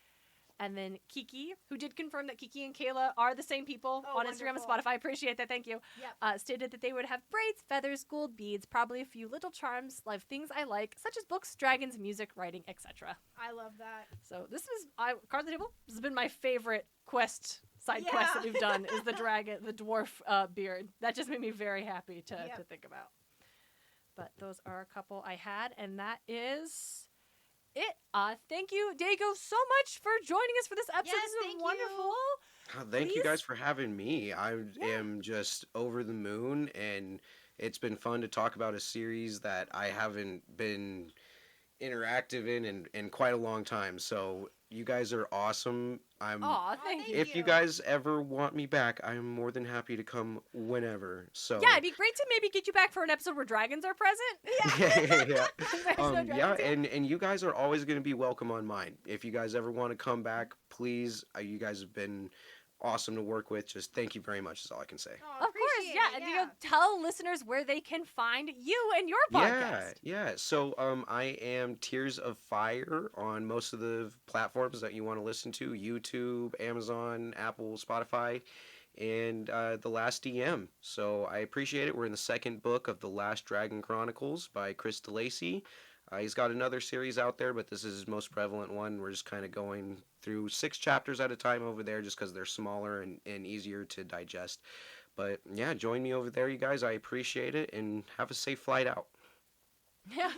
[SPEAKER 3] And then Kiki, who did confirm that Kiki and Kayla are the same people
[SPEAKER 2] Oh,
[SPEAKER 3] on Instagram and
[SPEAKER 2] wonderful.
[SPEAKER 3] Spotify. Appreciate that. Thank you.
[SPEAKER 2] Yep.
[SPEAKER 3] Stated that they would have braids, feathers, gold beads, probably a few little charms, like things I like, such as books, dragons, music, writing, etc.
[SPEAKER 2] I love that.
[SPEAKER 3] So this is Cards on the Table. This has been my favorite side quest that
[SPEAKER 2] Yeah.
[SPEAKER 3] we've done is the dwarf beard. That just made me very happy to
[SPEAKER 2] Yep.
[SPEAKER 3] think about. But those are a couple I had, and that is it. Thank you, Diego, so much for joining us for this episode.
[SPEAKER 2] Yes,
[SPEAKER 3] This has been
[SPEAKER 2] thank
[SPEAKER 3] wonderful.
[SPEAKER 2] you.
[SPEAKER 1] Thank you
[SPEAKER 3] Please?
[SPEAKER 1] guys for having me. I
[SPEAKER 3] Yeah.
[SPEAKER 1] am just over the moon, and it's been fun to talk about a series that I haven't been interactive in quite a long time. So You guys are awesome.
[SPEAKER 3] Aw, thank you.
[SPEAKER 1] If you guys ever want me back, I'm more than happy to come whenever. So
[SPEAKER 3] Yeah, it'd be great to maybe get you back for an episode where dragons are present.
[SPEAKER 1] yeah.
[SPEAKER 3] There's no
[SPEAKER 1] Yeah,
[SPEAKER 3] dragons here.
[SPEAKER 1] and you guys are always going to be welcome on mine. If you guys ever want to come back, please. You guys have been awesome to work with. Just thank you very much is all I can say.
[SPEAKER 3] Of course, yeah. And you know, tell listeners where they can find you and your podcast.
[SPEAKER 1] Yeah. So I am Tears of Fire on most of the platforms that you want to listen to: YouTube, Amazon, Apple, Spotify, and The Last DM. So I appreciate it. We're in the second book of The Last Dragon Chronicles by Chris DeLacy. He's got another series out there, but this is his most prevalent one. We're just kind of going through 6 chapters at a time over there just because they're smaller and easier to digest. But yeah, join me over there, you guys. I appreciate it, and have a safe flight out.
[SPEAKER 3] Yeah.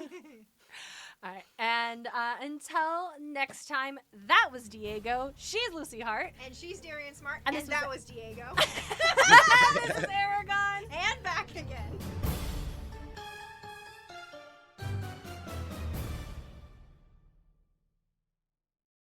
[SPEAKER 3] All right. And until next time, that was Diego. She's Lucy Hart.
[SPEAKER 2] And she's Darien Smart.
[SPEAKER 3] And
[SPEAKER 2] And
[SPEAKER 3] this
[SPEAKER 2] that was Diego.
[SPEAKER 3] This is Aragon.
[SPEAKER 2] And back again.